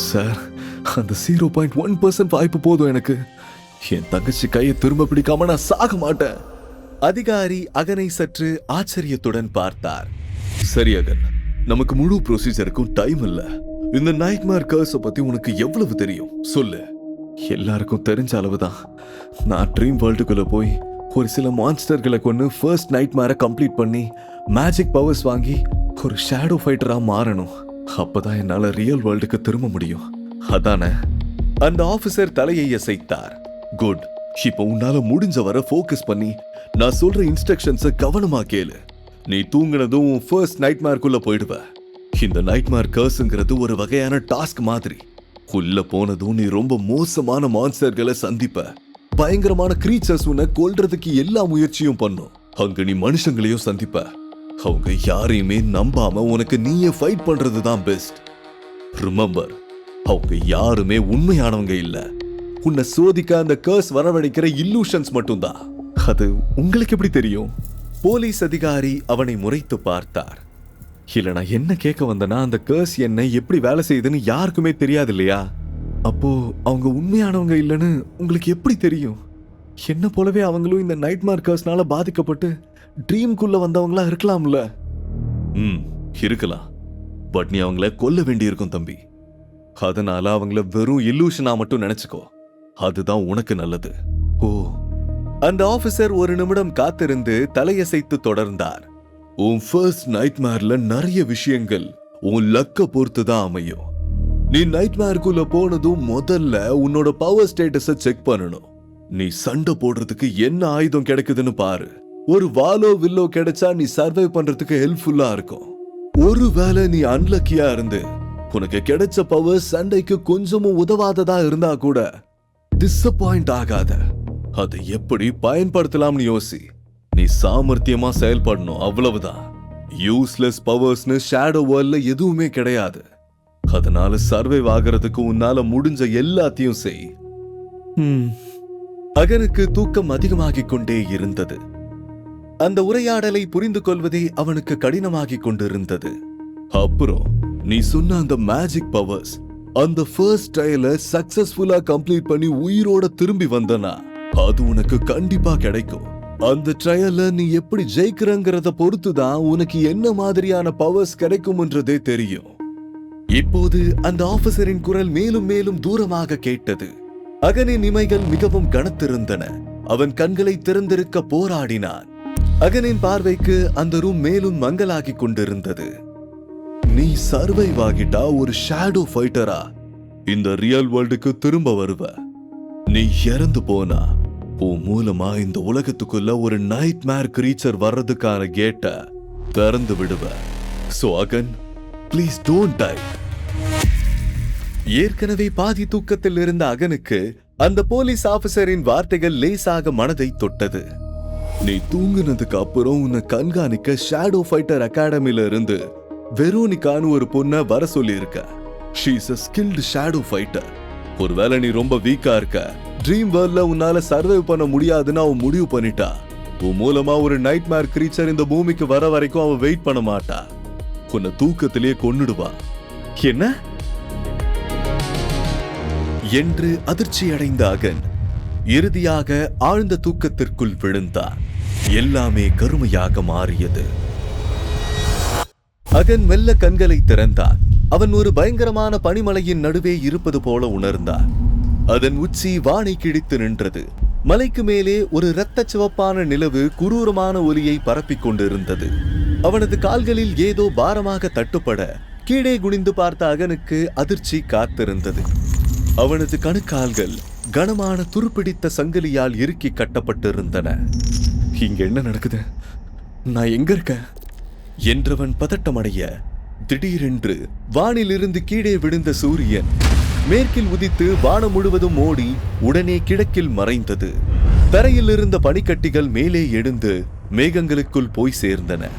சார், அந்த 0.1% வாய்ப்பு போதும் எனக்கு. என் தங்கச்சி கையை திரும்ப பிடிக்காம நான் சாக மாட்டேன். அதிகாரி அகனை சற்று ஆச்சரியத்துடன் பார்த்தார். சரி அகன், நமக்கு முழு ப்ரொசீஜருக்கும் டைம் இல்ல. இந்த நைட்மேர் கர்ஸ் பத்தி உனக்கு எவ்வளவு தெரியும் சொல்லு. எல்லாருக்கும் தெரிஞ்ச அளவுதான். நான் ட்ரீம் வேர்ல்டுக்குள்ள போய் ஒரு சில மான்ஸ்டர்களை கொண்டு ஃபர்ஸ்ட் நைட்மேரை கம்ப்ளீட் பண்ணி மேஜிக் பவர்ஸ் வாங்கி ஒரு ஷேடோ ஃபைட்டரா மாறணும். அப்பதான் என்னால ரியல் வேர்ல்டுக்கு திரும்ப முடியும். அதானே? அந்த ஆபீசர் தலையை அசைத்தார். குட். இப்போ உன்னால முடிஞ்ச வர ஃபோக்கஸ் பண்ணி நான் சொல்ற இன்ஸ்ட்ரக்ஷன்ஸை கவனமா கேளு. நீ தூங்குனதும் ஃபர்ஸ்ட் நைட்மேர்க்குள்ள போயிடுவ. இந்த நைட்மேர் கர்ஸ்ங்கிறது ஒரு வகையான டாஸ்க் மாதிரி. உள்ள போனதும் நீ ரொம்ப மோசமான மான்ஸ்டர்களை சந்திப்ப. பயங்கரமான கிரீச்சர்ஸ் உன்னை கொல்றதுக்கு எல்லா முயற்சியும் பண்ணும். அங்க நீ மனுஷங்களையும் சந்திப்ப. அவங்க யாரையுமே நம்பாம உனக்கு நீயே ஃபைட் பண்றதுதான் பெஸ்ட். ரிமெம்பர், அவங்க யாருமே உண்மையானவங்க இல்ல. உன்னை சோதிக்க அந்த கர்ஸ் வரவழைக்கிற இல்லூஷன்ஸ் மட்டும்தான். அது உங்களுக்கு எப்படி தெரியும்? போலீஸ் அதிகாரி அவனை முறைத்து பார்த்தார். இல்ல, நான் என்ன கேட்க வந்தனா, அந்த கர்ஸ் என்ன எப்படி வேலை செய்யுதுன்னு யாருக்குமே தெரியாது இல்லையா? அப்போ அவங்க உண்மையானவங்க இல்லைன்னு உங்களுக்கு எப்படி தெரியும்? என்ன போலவே அவங்களும் இந்த நைட்மேர் கர்ஸ்னால பாதிக்கப்பட்டு ட்ரீம்குள்ள வந்தவங்களா இருக்கலாம்ல? இருக்கலாம். பட் நீ அவங்கள கொல்ல வேண்டியிருக்கும் தம்பி. அதனால அவங்கள வெறும் இல்லூஷனா மட்டும் நினைச்சுக்கோ. அதுதான் உனக்கு நல்லது. ஓ. அந்த ஆபீசர் ஒரு நிமிடம் காத்திருந்து தலையசைத்து தொடர்ந்தார். உன் ஃபர்ஸ்ட் நைட்மேர்ல நிறைய விஷயங்கள் உன் லக்க பொறுத்து தான் அமையும். நீ நைட்மேருக்குள்ள போனதும் முதல்ல உன்னோட பவர் ஸ்டேட்டஸை செக் பண்ணணும். நீ சண்டை போடுறதுக்கு என்ன ஆயுதம் கிடைக்குதுன்னு பாரு. ஒரு வாலோ வில்லோ கிடைச்சா நீ சர்வை பண்றதுக்கு ஹெல்ப்ஃபுல்லா இருக்கும். ஒருவேளை நீ அன்லக்கியா இருந்து உனக்கு கிடைச்ச பவர் சண்டைக்கு கொஞ்சமும் உதவாததா இருந்தா கூட டிசப்பாயிண்ட் ஆகாத. அதை எப்படி பயன்படுத்தலாம்னு யோசி. நீ சாமர்த்தியமா செயல்படணும், அவ்வளவுதான். யூஸ்லெஸ் பவர்ஸ்னு ஷேடோ வேர்ல்ட்ல எதுவுமே கிடையாது. அதனால சர்வைவ் ஆகிறதுக்கு உன்னால முடிஞ்ச எல்லாத்தையும் செய். அகனுக்கு தூக்கம் அதிகமாகிக் கொண்டே இருந்தது. அந்த உரையாடலை புரிந்து கொள்வதே அவனுக்கு கடினமாகிக் கொண்டிருந்தது. அப்புறம் நீ சொன்ன அந்த மேஜிக் பவர்ஸ், அந்த ஃபர்ஸ்ட் ட்ரையலை சக்சஸ்ஃபுல்லா கம்ப்ளீட் பண்ணி உயிரோட திரும்பி வந்தனா அது உனக்கு கண்டிப்பா கிடைக்கும். அந்த ட்ரையல்ல நீ எப்படி ஜெயிக்கிறங்கிறத பொறுத்துதான் உனக்கு என்ன மாதிரியான பவர்ஸ் கிடைக்கும்ன்றதே தெரியும். இப்போது அந்த ஆபீசரின் குரல் மேலும் மேலும் தூரமாக கேட்டது. அகனின் இமைகள் மிகவும் கனத்திருந்தன. அவன் கண்களை திறந்திருக்க போராடினான். அகனின் பார்வைக்கு அந்த ரூம் மேலும் மங்கலாகி கொண்டிருந்தது. நீ சர்வைவ் ஆகிட்டா ஒரு ஷேடோ ஃபைட்டரா இந்த ரியல் வேர்ல்டுக்கு திரும்ப வருவ. நீ இறந்து போனா உன் மூலமா இந்த உலகத்துக்குள்ள ஒரு நைட்மேர் கிரீச்சர் வர்றதுக்கான கேட்ட திறந்து விடுவ. So Agan, please don't die. ஏற்கனவே பாதி தூக்கத்தில் இருந்த அகனுக்கு அந்த போலீஸ் ஆபீசரின் வார்த்தைகள் லேசாக மனதை தொட்டது. நீ தூங்குனதுக்கு அப்புறம் உன்னை கண்காணிக்க ஷேடோ ஃபைட்டர் அகாடமில இருந்து வெரோனிகான்னு ஒரு பொண்ணை வர சொல்லி இருக்க. She is a skilled shadow fighter. ஒருவேளை நீ ரொம்ப வீக்கா இருக்க, ட்ரீம் வேர்ல்ட்ல உன்னால சர்வைவ் பண்ண முடியாதுன்னு அவன் முடிவு பண்ணிட்டா. உன் மூலமா ஒரு நைட்மேர் கிரீச்சர் இந்த பூமிக்கு வர வரைக்கும் அவன் வெயிட் பண்ண மாட்டா. உன்னை தூக்கத்திலேயே கொன்னுடுவா. என்ன என்று அதிர்ச்சி அடைந்த அகன் இறுதியாக ஆழ்ந்த தூக்கத்திற்குள் விழுந்தான். எல்லாமே கருமையாக மாறியது. அகன் மெல்ல கண்களை திறந்தான். அவன் ஒரு பயங்கரமான பனிமலையின் நடுவே இருப்பது போல உணர்ந்தான். அதன் உச்சி வானை கிழித்து நின்றது. மலைக்கு மேலே ஒரு இரத்த சிவப்பான நிலவு குரூரமான ஒலியை பரப்பிக் கொண்டிருந்தது. அவனது கால்களில் ஏதோ பாரமாக தட்டுப்பட கீழே குனிந்து பார்த்த அகனுக்கு அதிர்ச்சி காத்திருந்தது. அவனது கணுக்கால்கள் கனமான துருப்பிடித்த சங்கிலியால் இறுக்கி கட்டப்பட்டிருந்தன. இங்க என்ன நடக்குது? நான் எங்க இருக்க என்றவன் பதட்டமடைய திடீரென்று வானிலிருந்து கீழே விழுந்த சூரியன் மேற்கில் உதித்து வானம் முழுவதும் ஓடி உடனே கிழக்கில் மறைந்தது. தரையில் இருந்த பனிக்கட்டிகள் மேலே எழுந்து மேகங்களுக்குள் போய் சேர்ந்தன.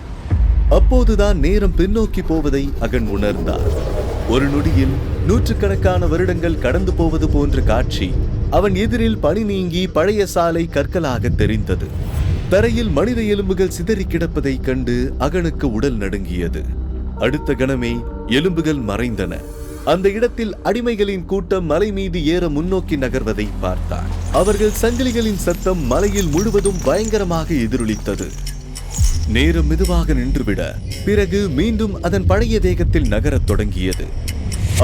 அப்போதுதான் நேரம் பின்னோக்கி போவதை அகன் உணர்ந்தான். ஒரு நொடியில் நூற்றுக்கணக்கான வருடங்கள் கடந்து போவது போன்ற காட்சி அவன் எதிரில் பனி நீங்கி பழைய சாலை கற்களாக தெரிந்தது. தரையில் மனித எலும்புகள் சிதறி கிடப்பதை கண்டு அகனுக்கு உடல் நடுங்கியது. அடுத்த கணமே எலும்புகள் மறைந்தன. அந்த இடத்தில் அடிமைகளின் கூட்டம் மலை மீது ஏற முன்னோக்கி நகர்வதை பார்த்தான். அவர்கள் சங்கிலிகளின் சத்தம் மலையில் முழுவதும் பயங்கரமாக எதிரொலித்தது. நேரம் மெதுவாக நின்றுவிட பிறகு மீண்டும் அதன் பழைய வேகத்தில் நகரத் தொடங்கியது.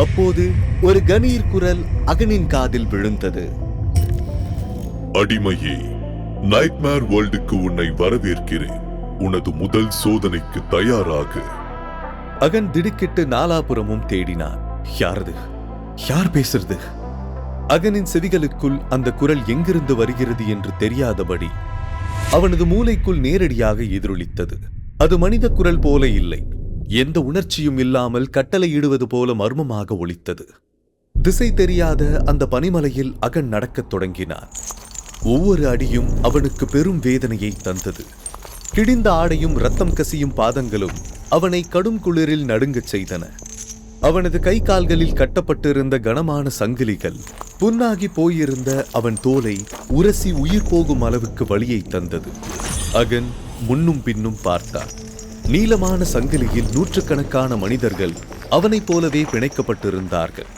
அப்போது ஒரு கணீர் குரல் அகனின் காதில் விழுந்தது. அடிமையே, நைட்மேர் வேர்ல்டுக்கு உன்னை வரவேற்கிறேன். உனது முதல் சோதனைக்கு தயாராக. அகன் திடுக்கிட்டு நாலாபுரமும் தேடினான். யாரது? யார் பேசுறது? அகனின் செவிகளுக்குள் அந்த குரல் எங்கிருந்து வருகிறது என்று தெரியாதபடி அவனது மூளைக்குள் நேரடியாக எதிரொலித்தது. அது மனித குரல் போல இல்லை. எந்த உணர்ச்சியும் இல்லாமல் கட்டளையிடுவது போல மர்மமாக ஒலித்தது. திசை தெரியாத அந்த பனிமலையில் அகன் நடக்கத் தொடங்கினான். ஒவ்வொரு அடியும் அவனுக்கு பெரும் வேதனையை தந்தது. கிழிந்த ஆடையும் ரத்தம் கசியும் பாதங்களும் அவனை கடும் குளிரில் நடுங்கச் செய்தன. அவனது கை கால்களில் கட்டப்பட்டிருந்த கனமான சங்கிலிகள் புண்ணாகி போயிருந்த அவன் தோலை உரசி உயிர் போகும் அளவுக்கு வலியை தந்தது. அகன் முன்னும் பின்னும் பார்த்தான். நீளமான சங்கிலியில் நூற்றுக்கணக்கான மனிதர்கள் அவனைப் போலவே பிணைக்கப்பட்டிருந்தார்கள்.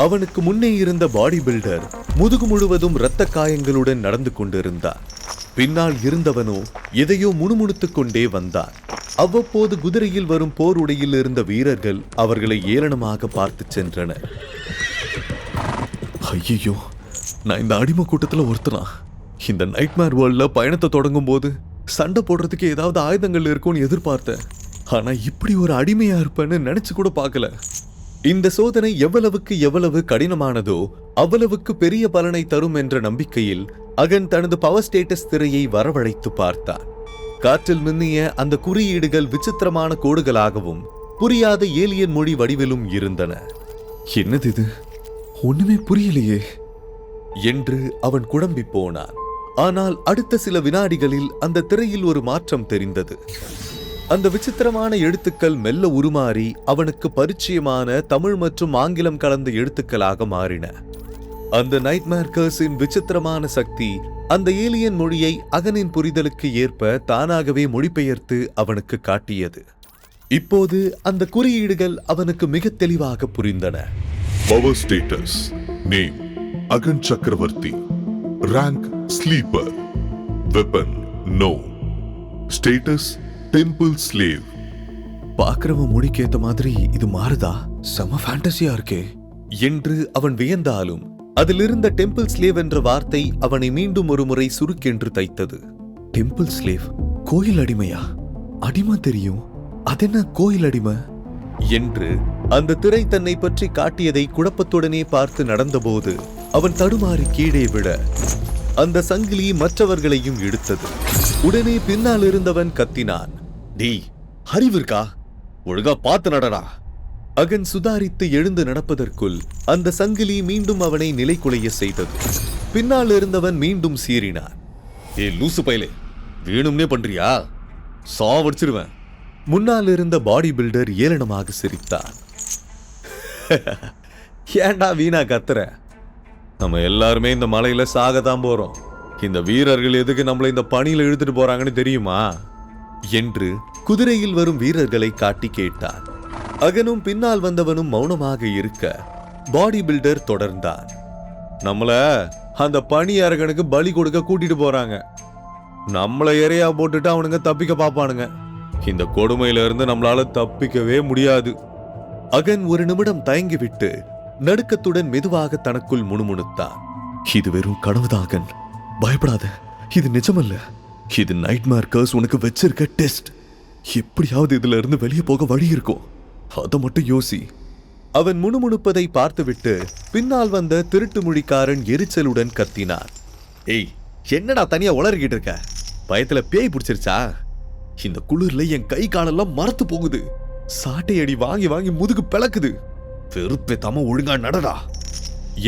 அவனுக்கு முன்னே இருந்த பாடி பில்டர் முதுகு முழுவதும் இரத்த காயங்களுடன் நடந்து கொண்டிருந்தார். பின்னால் இருந்தவனோ எதையோ முணுமுணுத்துக் கொண்டே வந்தான். அவ்வப்போது குதிரையில் வரும் போர் உடையில் இருந்த வீரர்கள் அவர்களை ஏளனமாக பார்த்து சென்றனர். ஐயோ, நான் இந்த அடிமை கூட்டத்துல ஒருத்தனா? இந்த நைட்மேர் வேர்ல்ட்ல பயணத்தை தொடங்கும் போது சண்டை போடுறதுக்கு ஏதாவது ஆயுதங்கள் இருக்கும்னு எதிர்பார்த்தேன். ஆனா இப்படி ஒரு அடிமையா இருப்பேன்னு நினைச்சு கூட பார்க்கல. இந்த சோதனை எவ்வளவு கடினமானதோ அவ்வளவுக்கு பெரிய பலனை தரும் என்ற நம்பிக்கையில் அகன் தனது பவர் ஸ்டேட்டஸ் திரையை வரவழைத்து பார்த்தான். காற்றில் மின்னிய அந்த குறியீடுகள் விசித்திரமான கோடுகளாகவும் புரியாத ஏலியன் மொழி வடிவிலும் இருந்தன. என்னது இது? ஒண்ணுமே புரியலையே என்று அவன் குழம்பி போனான். ஆனால் அடுத்த சில வினாடிகளில் அந்த திரையில் ஒரு மாற்றம் தெரிந்தது. அந்த விசித்திரமான எழுத்துக்கள் மெல்ல உருமாறி அவனுக்கு பரிச்சயமான தமிழ் மற்றும் ஆங்கிலம் கலந்த எழுத்துக்களாக மாறின. அந்த நைட்மேர் கர்ஸின் விசித்திரமான சக்தி அந்த ஏலியன் மொழியை அகனின் புரிதலுக்கு ஏற்ப தானாகவே மொழிபெயர்த்து அவனுக்கு காட்டியது. இப்போது அந்த குறியீடுகள் அவனுக்கு மிக தெளிவாக புரிந்தன. Power status name Agan Chakravarthi, rank sleeper, weapon no. Status temple slave. பாக்குறவன் மொழிக்கேத்த மாதிரி இது மாறுதா? செம ஃபேண்டசியா இருக்கே என்று அவன் வியந்தாலும் அதிலிருந்த டெம்பிள் ஸ்லேவ் என்ற வார்த்தை அவனை மீண்டும் ஒரு முறை சுருக்கென்று தைத்தது. டெம்பிள் ஸ்லேவ், கோயில் அடிமையா? அடிமை தெரியும், அதென்ன கோயில் அடிமை என்று அந்த திரை தன்னை பற்றி காட்டியதை குழப்பத்துடனே பார்த்து நடந்தபோது அவன் தடுமாறி கீழே விட அந்த சங்கிலி மற்றவர்களையும் இழுத்தது. உடனே பின்னால் இருந்தவன் கத்தினான், டீ அறிவிருக்கா, ஒழுங்கா பார்த்து நடடா. அகன் சுதாரித்து எழுந்து நடப்பதற்குள் அந்த சங்கிலி மீண்டும் அவனை நிலைக்குலைய செய்தது. பின்னால் இருந்தவன் மீண்டும் சீறினான், ஏ லூசு பயலே, வேணும்னே பண்றியா? சாவடிச்சிருவேன். முன்னால் இருந்த பாடி பில்டர் ஏளனமாக சிரித்தான். ஏண்டா வீணா கத்துற? நம்ம எல்லாருமே இந்த மலையில சாகத்தான் போறோம். இந்த வீரர்கள் எதுக்கு நம்மள இந்த பணியில இழுத்துட்டு போறாங்கன்னு தெரியுமா என்று குதிரையில் வரும் வீரர்களை காட்டி கேட்டான். அகனும் பின்னால் வந்தவனும் மௌனமாக இருக்க பாடி பில்டர் தொடர்ந்தான், நம்மள அந்த பணி அரகனுக்கு பலி கொடுக்க கூட்டிட்டு போறாங்க. நம்மள இறையா போட்டுட்டு அவனுங்க தப்பிக்க பாப்பானுங்க. இந்த கொடுமையில இருந்து நம்மளால தப்பிக்கவே முடியாது. அகன் ஒரு நிமிடம் தயங்கிவிட்டு நடுக்கத்துடன் மெதுவாக தனக்குள் முணுமுணுத்தான், இது வெறும் கனவுதான் அகன், பயப்படாத, இது நிஜமல்ல. இது நைட்மேர் கர்ஸ் உனக்கு வச்சிருக்க டெஸ்ட். எப்படியாவது இதுல இருந்து வெளியே போக வழி இருக்கும், அதை மட்டும் யோசி. அவன் முணுமுணுப்பதை பார்த்துவிட்டு பின்னால் வந்த திருட்டு மொழிக்காரன் எரிச்சலுடன் கத்தினான், ஏய் என்னடா தனியா உளறிக்கிட்டு இருக்க? பயத்துல பேய் பிடிச்சிருச்சா? இந்த குளிர்ல என் கை காலெல்லாம் மரத்து போகுது, சாட்டை அடி வாங்கி வாங்கி முதுகு பிளக்குது, வெறுப்பே தம ஒழுங்கா நடடா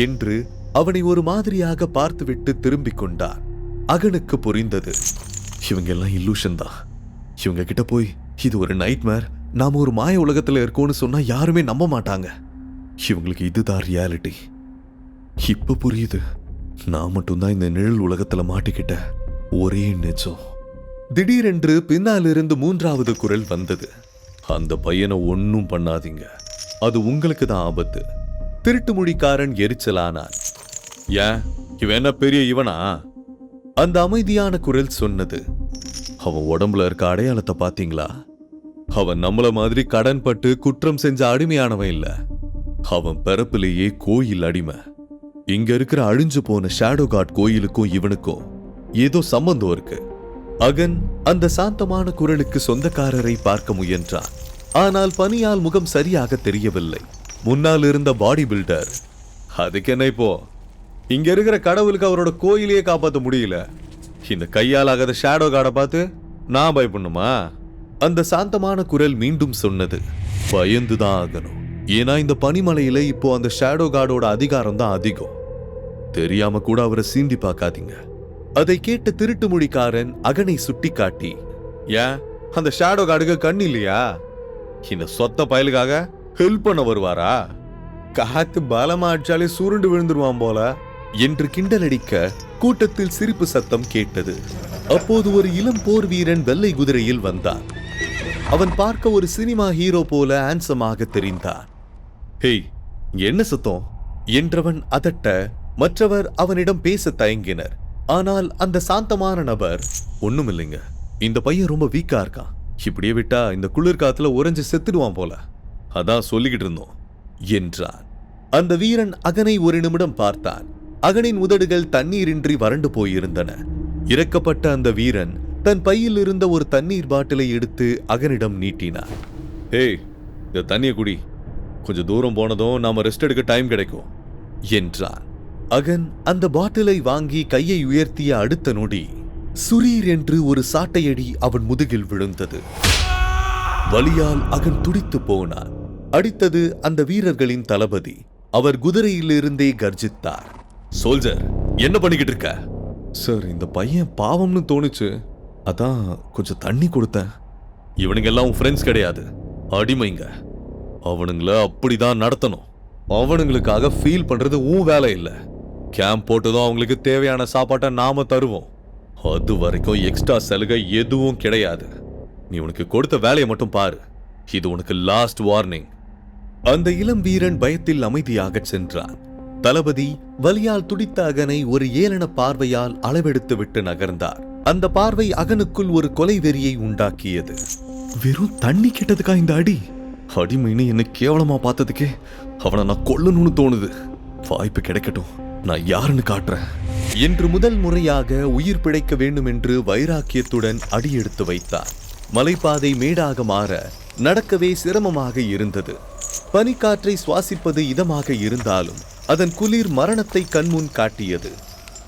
என்று அவனை ஒரு மாதிரியாக பார்த்துவிட்டு திரும்பிக் கொண்டான். அகனுக்கு புரிந்தது, இவங்க எல்லாம் இல்லூஷன் தான். இவங்க கிட்ட போய் இது ஒரு நைட்மேர், நாம ஒரு மாய உலகத்துல இருக்கோம்னு சொன்னா யாருமே நம்ப மாட்டாங்க. இவங்களுக்கு இதுதான் ரியாலிட்டி. இப்ப புரியுது, நான் மட்டும்தான் இந்த நிழல் உலகத்துல மாட்டிக்கிட்ட ஒரே நிஜம். திடீரென்று பின்னால் இருந்து மூன்றாவது குரல் வந்தது, அந்த பையனை ஒன்னும் பண்ணாதீங்க, அது உங்களுக்கு தான் ஆபத்து. திருட்டு மொழிக்காரன் எரிச்சலானான், ஏன் இவன் என்ன பெரிய இவனா? அந்த அமைதியான குரல் சொன்னது, அவன் உடம்புல இருக்க அடையாளத்தை பாத்தீங்களா? அவன் நம்மள மாதிரி கடன் பட்டு குற்றம் செஞ்ச அடிமையானவன் இல்ல, அவன் பிறப்பிலேயே கோயில் அடிமை. இங்க இருக்கிற அழிஞ்சு போன ஷேடோ காட் கோயிலுக்கும் இவனுக்கும் ஏதோ சம்பந்தம் இருக்கு. அகன் அந்த சாந்தமான குரலுக்கு சொந்தக்காரரை பார்க்க முயன்றான். ஆனால் பனியால் முகம் சரியாக தெரியவில்லை. முன்னால் இருந்த பாடி பில்டர், அதுக்கு என்ன இப்போ, இங்க இருக்கிற கடவுளுக்கு அவரோட கோயிலையே காப்பாற்ற முடியல, இந்த கையால் ஆகாத ஷேடோ காடை பார்த்து நான் பயப்படணுமா? அந்த சாந்தமான குரல் மீண்டும் சொன்னது, பயந்துதான் ஆகணும். ஏன்னா இந்த பனிமலையில இப்போ அந்த ஷேடோ காடோட அதிகாரம் தான் அதிகம். தெரியாம கூட அவரை சீண்டி பார்க்காதீங்க. அதை கேட்ட திருட்டு மொழிக்காரன் அகனை சுட்டி காட்டி, ஏன் அந்த ஷேடோ காடுக்கு கண் இல்லையா? இந்த சொத்த பயலுக்காக ஹெல்ப் பண்ண வருவாரா? காத்து பலமா அடிச்சாலே சுருண்டு விழுந்துருவான் போல என்று கிண்டலடிக்க கூட்டத்தில் சிரிப்பு சத்தம் கேட்டது. அப்போது ஒரு இளம் போர் வீரன் வெள்ளை குதிரையில் வந்தான். அவன் பார்க்க ஒரு சினிமா ஹீரோ போல ஹேண்ட்ஸமாக தெரிந்தான். ஹேய், என்ன சத்தம் என்றவன் அதட்ட மற்றவர் அவனிடம் பேச தயங்கினர். ஆனால் அந்த சாந்தமான நபர், ஒண்ணுமில்லைங்க, இந்த பையன் ரொம்ப வீக்கா இருக்கான், இப்படியே விட்டா இந்த குளிர்காத்துல உறைஞ்சு செத்துடுவான் போல, அதான் சொல்லிக்கிட்டு இருந்தோம் என்றான். அந்த வீரன் அகனை ஒரு நிமிடம் பார்த்தான். அகனின் உதடுகள் தண்ணீரின்றி வறண்டு போயிருந்தன. இறக்கப்பட்ட அந்த வீரன் தன் பையில் இருந்த ஒரு தண்ணீர் பாட்டிலை எடுத்து அகனிடம் நீட்டினான். ஏய், இந்த தண்ணியை குடி, கொஞ்சம் தூரம் போனதும் நாம ரெஸ்ட் எடுக்க டைம் கிடைக்கும் என்றான். அகன் அந்த பாட்டிலை வாங்கி கையை உயர்த்திய அடுத்த நொடி சுரீர் என்று ஒரு சாட்டையடி அவன் முதுகில் விழுந்தது. வலியால் அகன் துடித்து போனான். அடித்தது அந்த வீரர்களின் தளபதி. அவர் குதிரையில் இருந்தே கர்ஜித்தார், சோல்ஜர் என்ன பண்ணிக்கிட்டு இருக்க? சார், இந்த பையன் பாவம்னு தோணுச்சு, அதான் கொஞ்சம் தண்ணி கொடுத்தேன். இவனுங்க எல்லாம் உன் ஃப்ரெண்ட்ஸ் கிடையாது, அடிமைங்க. அவனுங்கள அப்படிதான் நடத்தணும். அவனுங்களுக்காக ஃபீல் பண்றது உன் வேலை இல்லை. கேம்ப் போட்டதும் அவங்களுக்கு தேவையான சாப்பாட்டை நாம தருவோம். அது வரைக்கும் எக்ஸ்ட்ரா சலுகை எதுவும் கிடையாது. நீ உனக்கு கொடுத்த வேலையை மட்டும் பாரு. இது உனக்கு லாஸ்ட் வார்னிங். அந்த இளம் வீரன் பயத்தில் அமைதியாக சென்றான். தளபதி வலியால் துடித்த அகனை ஒரு ஏளன பார்வையால் அளவெடுத்து விட்டு நகர்ந்தார். அந்த பார்வை அகனுக்குள் ஒரு கொலை வெறியை உண்டாக்கியது. வெறும் தண்ணி கேட்டதுக்கா இந்த அடி? அடிமைன்னு என்ன கேவலமா பார்த்ததுக்கே அவனை நான் கொல்லணும்னு தோணுது. வாய்ப்பு கிடைக்கட்டும், நான் யாருன்னு காட்டுறேன் என்று முதல் முறையாக உயிர் பிழைக்க வேண்டும் என்று வைராக்கியத்துடன் அடியெடுத்து வைத்தார். மலைப்பாதை மேடாக மாற நடக்கவே சிரமமாக இருந்தது. பனிக்காற்றை சுவாசிப்பது இதமாக இருந்தாலும் அதன் குளிர் மரணத்தை கண்முன் காட்டியது.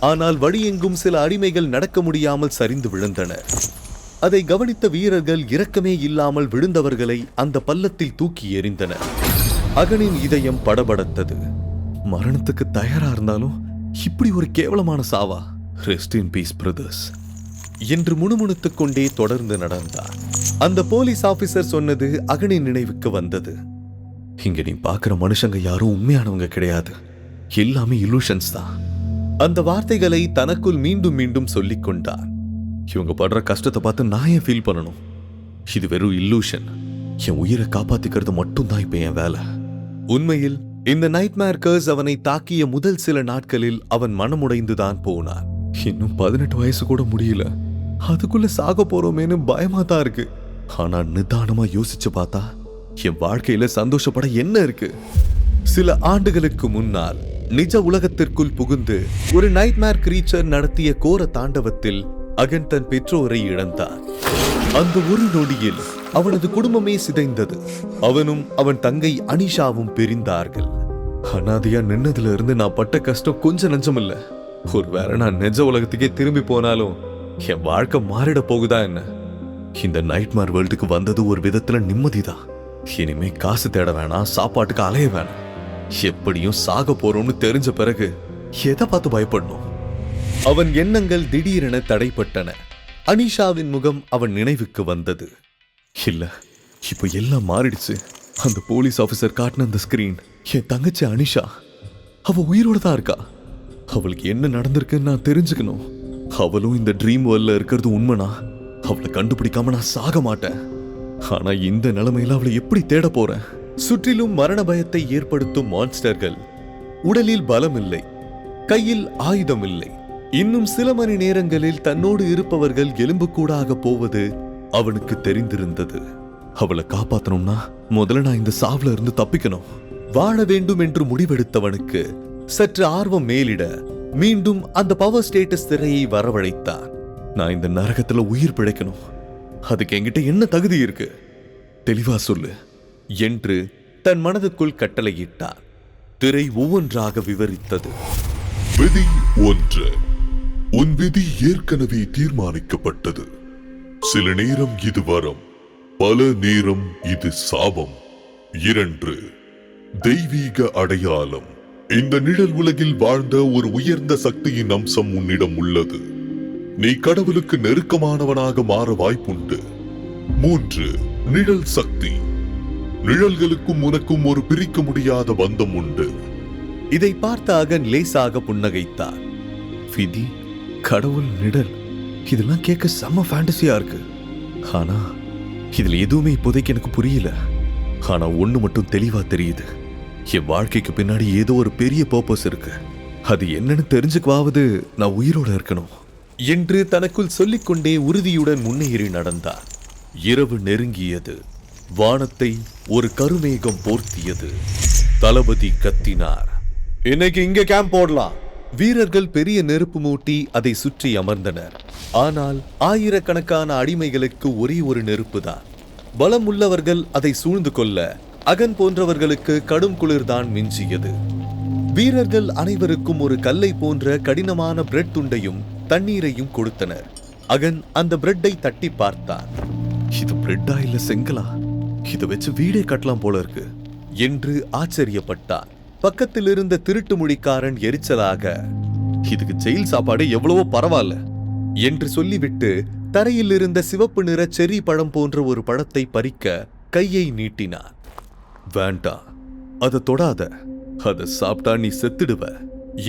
ஆனால் வழியெங்கும் சில அடிமைகள் நடக்க முடியாமல் சரிந்து விழுந்தனர். அதை கவனித்த வீரர்கள் இரக்கமே இல்லாமல் விழுந்தவர்களை அந்த பள்ளத்தில் தூக்கி எறிந்தனர். அகனின் இதயம் படபடத்தது. மரணத்துக்கு தயாரா இருந்தாலும் இப்படி ஒரு கேவலமான சாவா? ரெஸ்ட் இன் பீஸ் பிரதர்ஸ் என்று முணுமுணுத்துக் கொண்டே தொடர்ந்து நடந்தார். அந்த போலீஸ் ஆபீசர் சொன்னது அகனின் நினைவுக்கு வந்தது. இங்க நீ பாக்குற மனுஷங்க யாரும் உண்மையானவங்க கிடையாது, எல்லாமே இல்லூஷன்ஸ் தான். அந்த வார்த்தைகளை தனக்குள் மீண்டும் மீண்டும் சொல்லிக் கொண்டார். இவங்க படுற கஷ்டத்தை பார்த்து நான் ஏன் ஃபீல் பண்ணணும்? இது வெறும் இல்லூஷன். என் உயிரை காப்பாத்திக்கிறது மட்டும்தான் இப்ப என் வேலை. உண்மையில் இந்த நைட்மேர் கர்ஸ் அவனை தாக்கிய முதல் சில நாட்களில் அவன் மனமுடைந்துதான் போனான். இன்னும் 18 வயசு கூட முடியல, அதுக்குள்ள சாக போறோமேனு பயமா தான் இருக்கு. ஆனா நிதானமா யோசிச்சு பார்த்தா என் வாழ்க்கையில சந்தோஷப்பட என்ன இருக்கு? சில ஆண்டுகளுக்கு முன்னால் நிஜ உலகத்திற்குள் புகுந்து ஒரு நைட்மேர் கிரீச்சர் நடத்திய கோர தாண்டவத்தில் அகன் தன் பெற்றோரை இழந்தான். அந்த ஒரு நொடியில் அவனது குடும்பமே சிதைந்தது. அவனும் அவன் தங்கை அனிஷாவும் பிரிந்தார்கள். அனாதையா நின்னதுல இருந்து நான் பட்ட கஷ்டம் கொஞ்சம் நஞ்சமில்ல. ஒருவேளை நான் நிஜ உலகத்துக்கே திரும்பி போனாலும் என் வாழ்க்கை மாறிட போகுதா என்ன? இந்த நைட்மேர் வேர்ல்டுக்கு வந்தது ஒரு விதத்துல நிம்மதிதான். இனிமே காசு தேட வேணாம், சாப்பாட்டுக்கு அலைய வேணாம். எப்படியும் சாக போறோம்னு தெரிஞ்ச பிறகு எதை பார்த்து பயப்படணும்? அவன் எண்ணங்கள் திடீரென தடைப்பட்டன. அனிஷாவின் முகம் அவன் நினைவுக்கு வந்தது. இல்ல, இப்ப எல்லாம் மாறிடுச்சு. அந்த போலீஸ் ஆபீசர் காட்டின அந்த ஸ்கிரீன் என் தங்கச்சி அனிஷா. அவ உயிரோட தான் இருக்கா. அவளுக்கு என்ன நடந்திருக்குன்னு நான் தெரிஞ்சுக்கணும். அவளும் இந்த ட்ரீம் வேர்ல்ட்ல இருக்கிறது உண்மைனா அவளை கண்டுபிடிக்காம நான் சாக மாட்டேன். ஆனா இந்த நிலைமையில அவளை எப்படி தேட போறேன்? சுற்றிலும் மரண பயத்தை ஏற்படுத்தும் மான்ஸ்டர்கள். உடலில் பலம் இல்லை, கையில் ஆயுதம் இல்லை. இன்னும் சில மணி நேரங்களில் தன்னோடு இருப்பவர்கள் எலும்புக்கூடாக போவது அவனுக்கு தெரிந்திருந்தது. அவளை காப்பாற்றணும்னா முதல்ல நான் இந்த சாவுல இருந்து தப்பிக்கணும். வாழ வேண்டும் என்று முடிவெடுத்தவனுக்கு சற்று ஆர்வம் மேலிட மீண்டும் அந்த பவர் ஸ்டேட்டஸ் திரையை வரவழைத்தான். நான் இந்த நரகத்துல உயிர் பிழைக்கணும், அதுக்கு என்கிட்ட என்ன தகுதி இருக்கு? தெளிவா சொல்லு என்று தன் மனதுக்குள் கட்டளையிட்டார். திரை ஒவ்வொன்றாக விவரித்தது. விதி 1. உன் விதி ஏற்கனவே தீர்மானிக்கப்பட்டது. சில நேரம் இது வரம், பல நேரம் இது சாபம். 2. தெய்வீக அடையாளம். இந்த நிழல் உலகில் வாழ்ந்த ஒரு உயர்ந்த சக்தியின் அம்சம் உன்னிடம் உள்ளது. நீ கடவுளுக்கு நெருக்கமானவனாக மாற வாய்ப்புண்டு. 3. நிழல் சக்தி. நிழல்களுக்கும் உனக்கும் ஒரு பிரிக்க முடியாத பந்தம் உண்டு. இதை பார்த்த அகன் லேசாக புன்னகைத்தார். விதி, கடவுள், நிழல், இதெல்லாம் கேட்க செம்ம ஃபேண்டசியா இருக்கு. ஆனா இதுல எதுவுமே இப்போதைக்கு எனக்கு புரியல. ஆனா ஒண்ணு மட்டும் தெளிவா தெரியுது. என் வாழ்க்கைக்கு பின்னாடி ஏதோ ஒரு பெரிய பர்பஸ் இருக்கு. அது என்னன்னு தெரிஞ்சுக்குவாவது நான் உயிரோட இருக்கணும் என்று தனக்குள் சொல்லிக்கொண்டே உறுதியுடன் முன்னேறி நடந்தார். இரவு நெருங்கியது. வானத்தை ஒரு கருமேகம் போர்த்தியது. தளபதி கத்தினார், இன்னைக்கு இங்க கேம்ப் போடலாம். வீரர்கள் பெரிய நெருப்பு மூட்டி அதை சுற்றி அமர்ந்தனர். ஆனால் ஆயிரக்கணக்கான அடிமைகளுக்கு ஒரே ஒரு நெருப்புதான். பலம் உள்ளவர்கள் அதை சூழ்ந்து கொள்ள அகன் போன்றவர்களுக்கு கடும் குளிர்தான் மிஞ்சியது. வீரர்கள் அனைவருக்கும் ஒரு கல்லை போன்ற கடினமான பிரெட் துண்டையும் தண்ணீரையும் கொடுத்தனர். அகன் அந்த பிரெட்டை தட்டி பார்த்தான். இது பிரெட்டா இல்ல செங்கலா? இதை வச்சு வீடே கட்டலாம் போல இருக்கு என்று ஆச்சரியப்பட்டான். பக்கத்தில் இருந்த திருட்டு மொழிக்காரன் எரிச்சலாக, இதுக்கு ஜெயில் சாப்பாடு எவ்வளவோ பரவாயில்ல என்று சொல்லிவிட்டு தரையில் இருந்த சிவப்பு நிற செர்ரி பழம் போன்ற ஒரு பழத்தை பறிக்க கையை நீட்டினான். வேண்டாம், அதை தொடாத, அதை சாப்பிட்டா நீ செத்துடுவ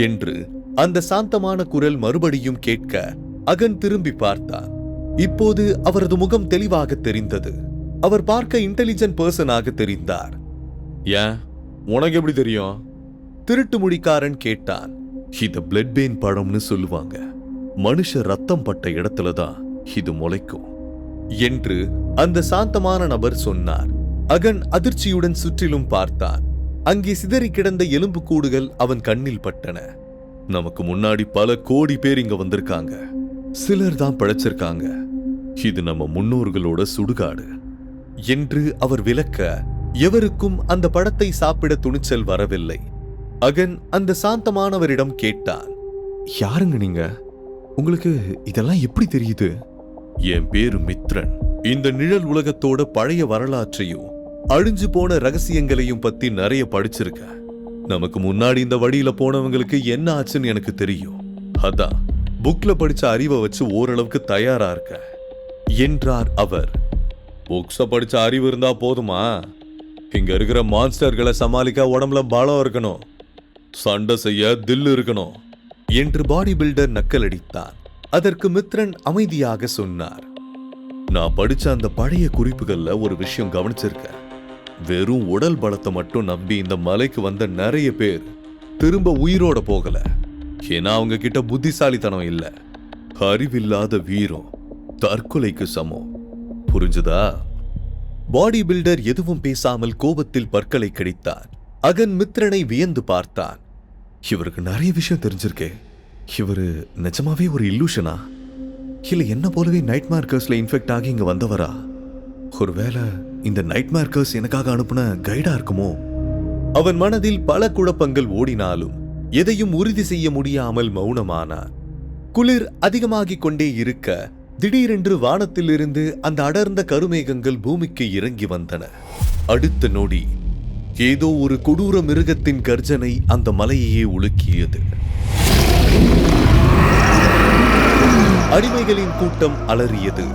என்று அந்த சாந்தமான குரல் மறுபடியும் கேட்க அகன் திரும்பி பார்த்தான். இப்போது அவரது முகம் தெளிவாக தெரிந்தது. அவர் பார்க்க இன்டெலிஜென்ட் பர்சனாக தெரிந்தார். ஏன், உனக்கு எப்படி தெரியும்? திருட்டு முடிக்காரன் கேட்டான். இத பிளட் பெயின் பழம்னு சொல்லுவாங்க. மனுஷ ரத்தம் பட்ட இடத்துல தான் இது முளைக்கும் என்று அந்த சாந்தமான நபர் சொன்னார். அகன் அதிர்ச்சியுடன் சுற்றிலும் பார்த்தான். அங்கே சிதறி கிடந்த எலும்புக்கூடுகள் அவன் கண்ணில் பட்டன. நமக்கு முன்னாடி பல கோடி பேர் இங்க வந்திருக்காங்க. சிலர் தான் படைச்சிருக்காங்க. இது நம்ம முன்னோர்களோட சுடுகாடு என்று அவர் விளக்க, எவருக்கும் அந்த படத்தை சாப்பிட துணிச்சல் வரவில்லை. அகன் அந்த சாந்தமானவரிடம் கேட்டான், யாருங்க நீங்க? உங்களுக்கு இதெல்லாம் எப்படி தெரியுது? என் பேரு மித்ரன். இந்த நிழல் உலகத்தோட பழைய வரலாற்றையும் அழிஞ்சு போன ரகசியங்களையும் பத்தி நிறைய படிச்சிருக்க. நமக்கு முன்னாடி இந்த வழியில போனவங்களுக்கு என்ன ஆச்சுன்னு எனக்கு தெரியும். அதான் புக்ல படிச்ச அறிவை வச்சு ஓரளவுக்கு தயாரா இருக்க என்றார் அவர். புக்ஸ படிச்ச அறிவு இருந்தா போதுமா? இங்க இருக்கிற மான்ஸ்டர்களை சமாளிக்க உடம்புல பலம் இருக்கணும், சண்டை செய்ய தில்லு இருக்கணும் என்று பாடி பில்டர் நக்கலடித்தான். அதற்கு மித்ரன் அமைதியாக சொன்னார், நான் படிச்ச அந்த பழைய குறிப்புகள்ல ஒரு விஷயம் கவனிச்சிருக்கேன். வெறும் உடல் பலத்தை மட்டும் நம்பி இந்த மலைக்கு வந்த நிறைய பேர் திரும்ப உயிரோட போகல. ஏன்னா அவங்க கிட்ட புத்திசாலித்தனம் இல்ல. அறிவில்லாத வீரம் தற்கொலைக்கு சமம். புரிஞ்சுதா? பாடி பில்டர் எதுவும் பேசாமல் கோபத்தில் பற்களை கடித்தார். அகன் மித்ரனை வியந்து பார்த்தான். இவருக்கு நிறைய விஷயம் தெரிஞ்சிருக்கே. இவரு நிஜமாவே ஒரு இல்லூஷனா? இல்ல என்ன போலவே நைட் மார்க்கர்ஸ்ல இன்ஃபெக்ட் ஆகி இங்க வந்தவரா? ஒருவேளை இந்த நைட் மார்க்கர்ஸ் எனக்காக அனுப்புன கைடா இருக்குமோ? அவன் மனதில் பல குழப்பங்கள் ஓடினாலும் எதையும் உறுதி செய்ய முடியாமல் மௌனமானார். குளிர் அதிகமாகிக் கொண்டே இருக்க திடீரென்று வானத்திலிருந்து அந்த அடர்ந்த கருமேகங்கள் பூமிக்கு இறங்கி வந்தன. அடுத்த நொடி ஏதோ ஒரு கொடூர மிருகத்தின் கர்ஜனை அந்த மலையையே உலுக்கியது. அடிமைகளின் கூட்டம் அலறியது.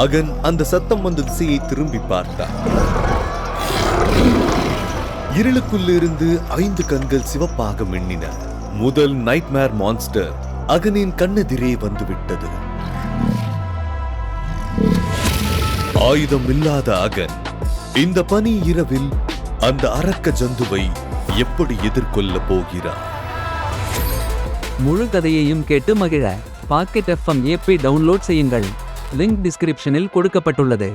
அகன் அந்த சத்தம் வந்த திசையை திரும்பி பார்த்தார். இருளுக்குள்ளிருந்து 5 கண்கள் சிவப்பாக மின்னின. முதல் நைட்மேர் மான்ஸ்டர் அகனின் கண்ணெதிரே வந்துவிட்டது. ஆயுதம் இல்லாத அகன் இந்த பனி இரவில் அந்த அரக்க ஜந்துவை எப்படி எதிர்கொள்ள போகிறார்? முழு கதையையும் கேட்டு மகிழ பாக்கெட் FM ஆப்பை டவுன்லோட் செய்யுங்கள். லிங்க் டிஸ்கிரிப்ஷனில் கொடுக்கப்பட்டுள்ளது.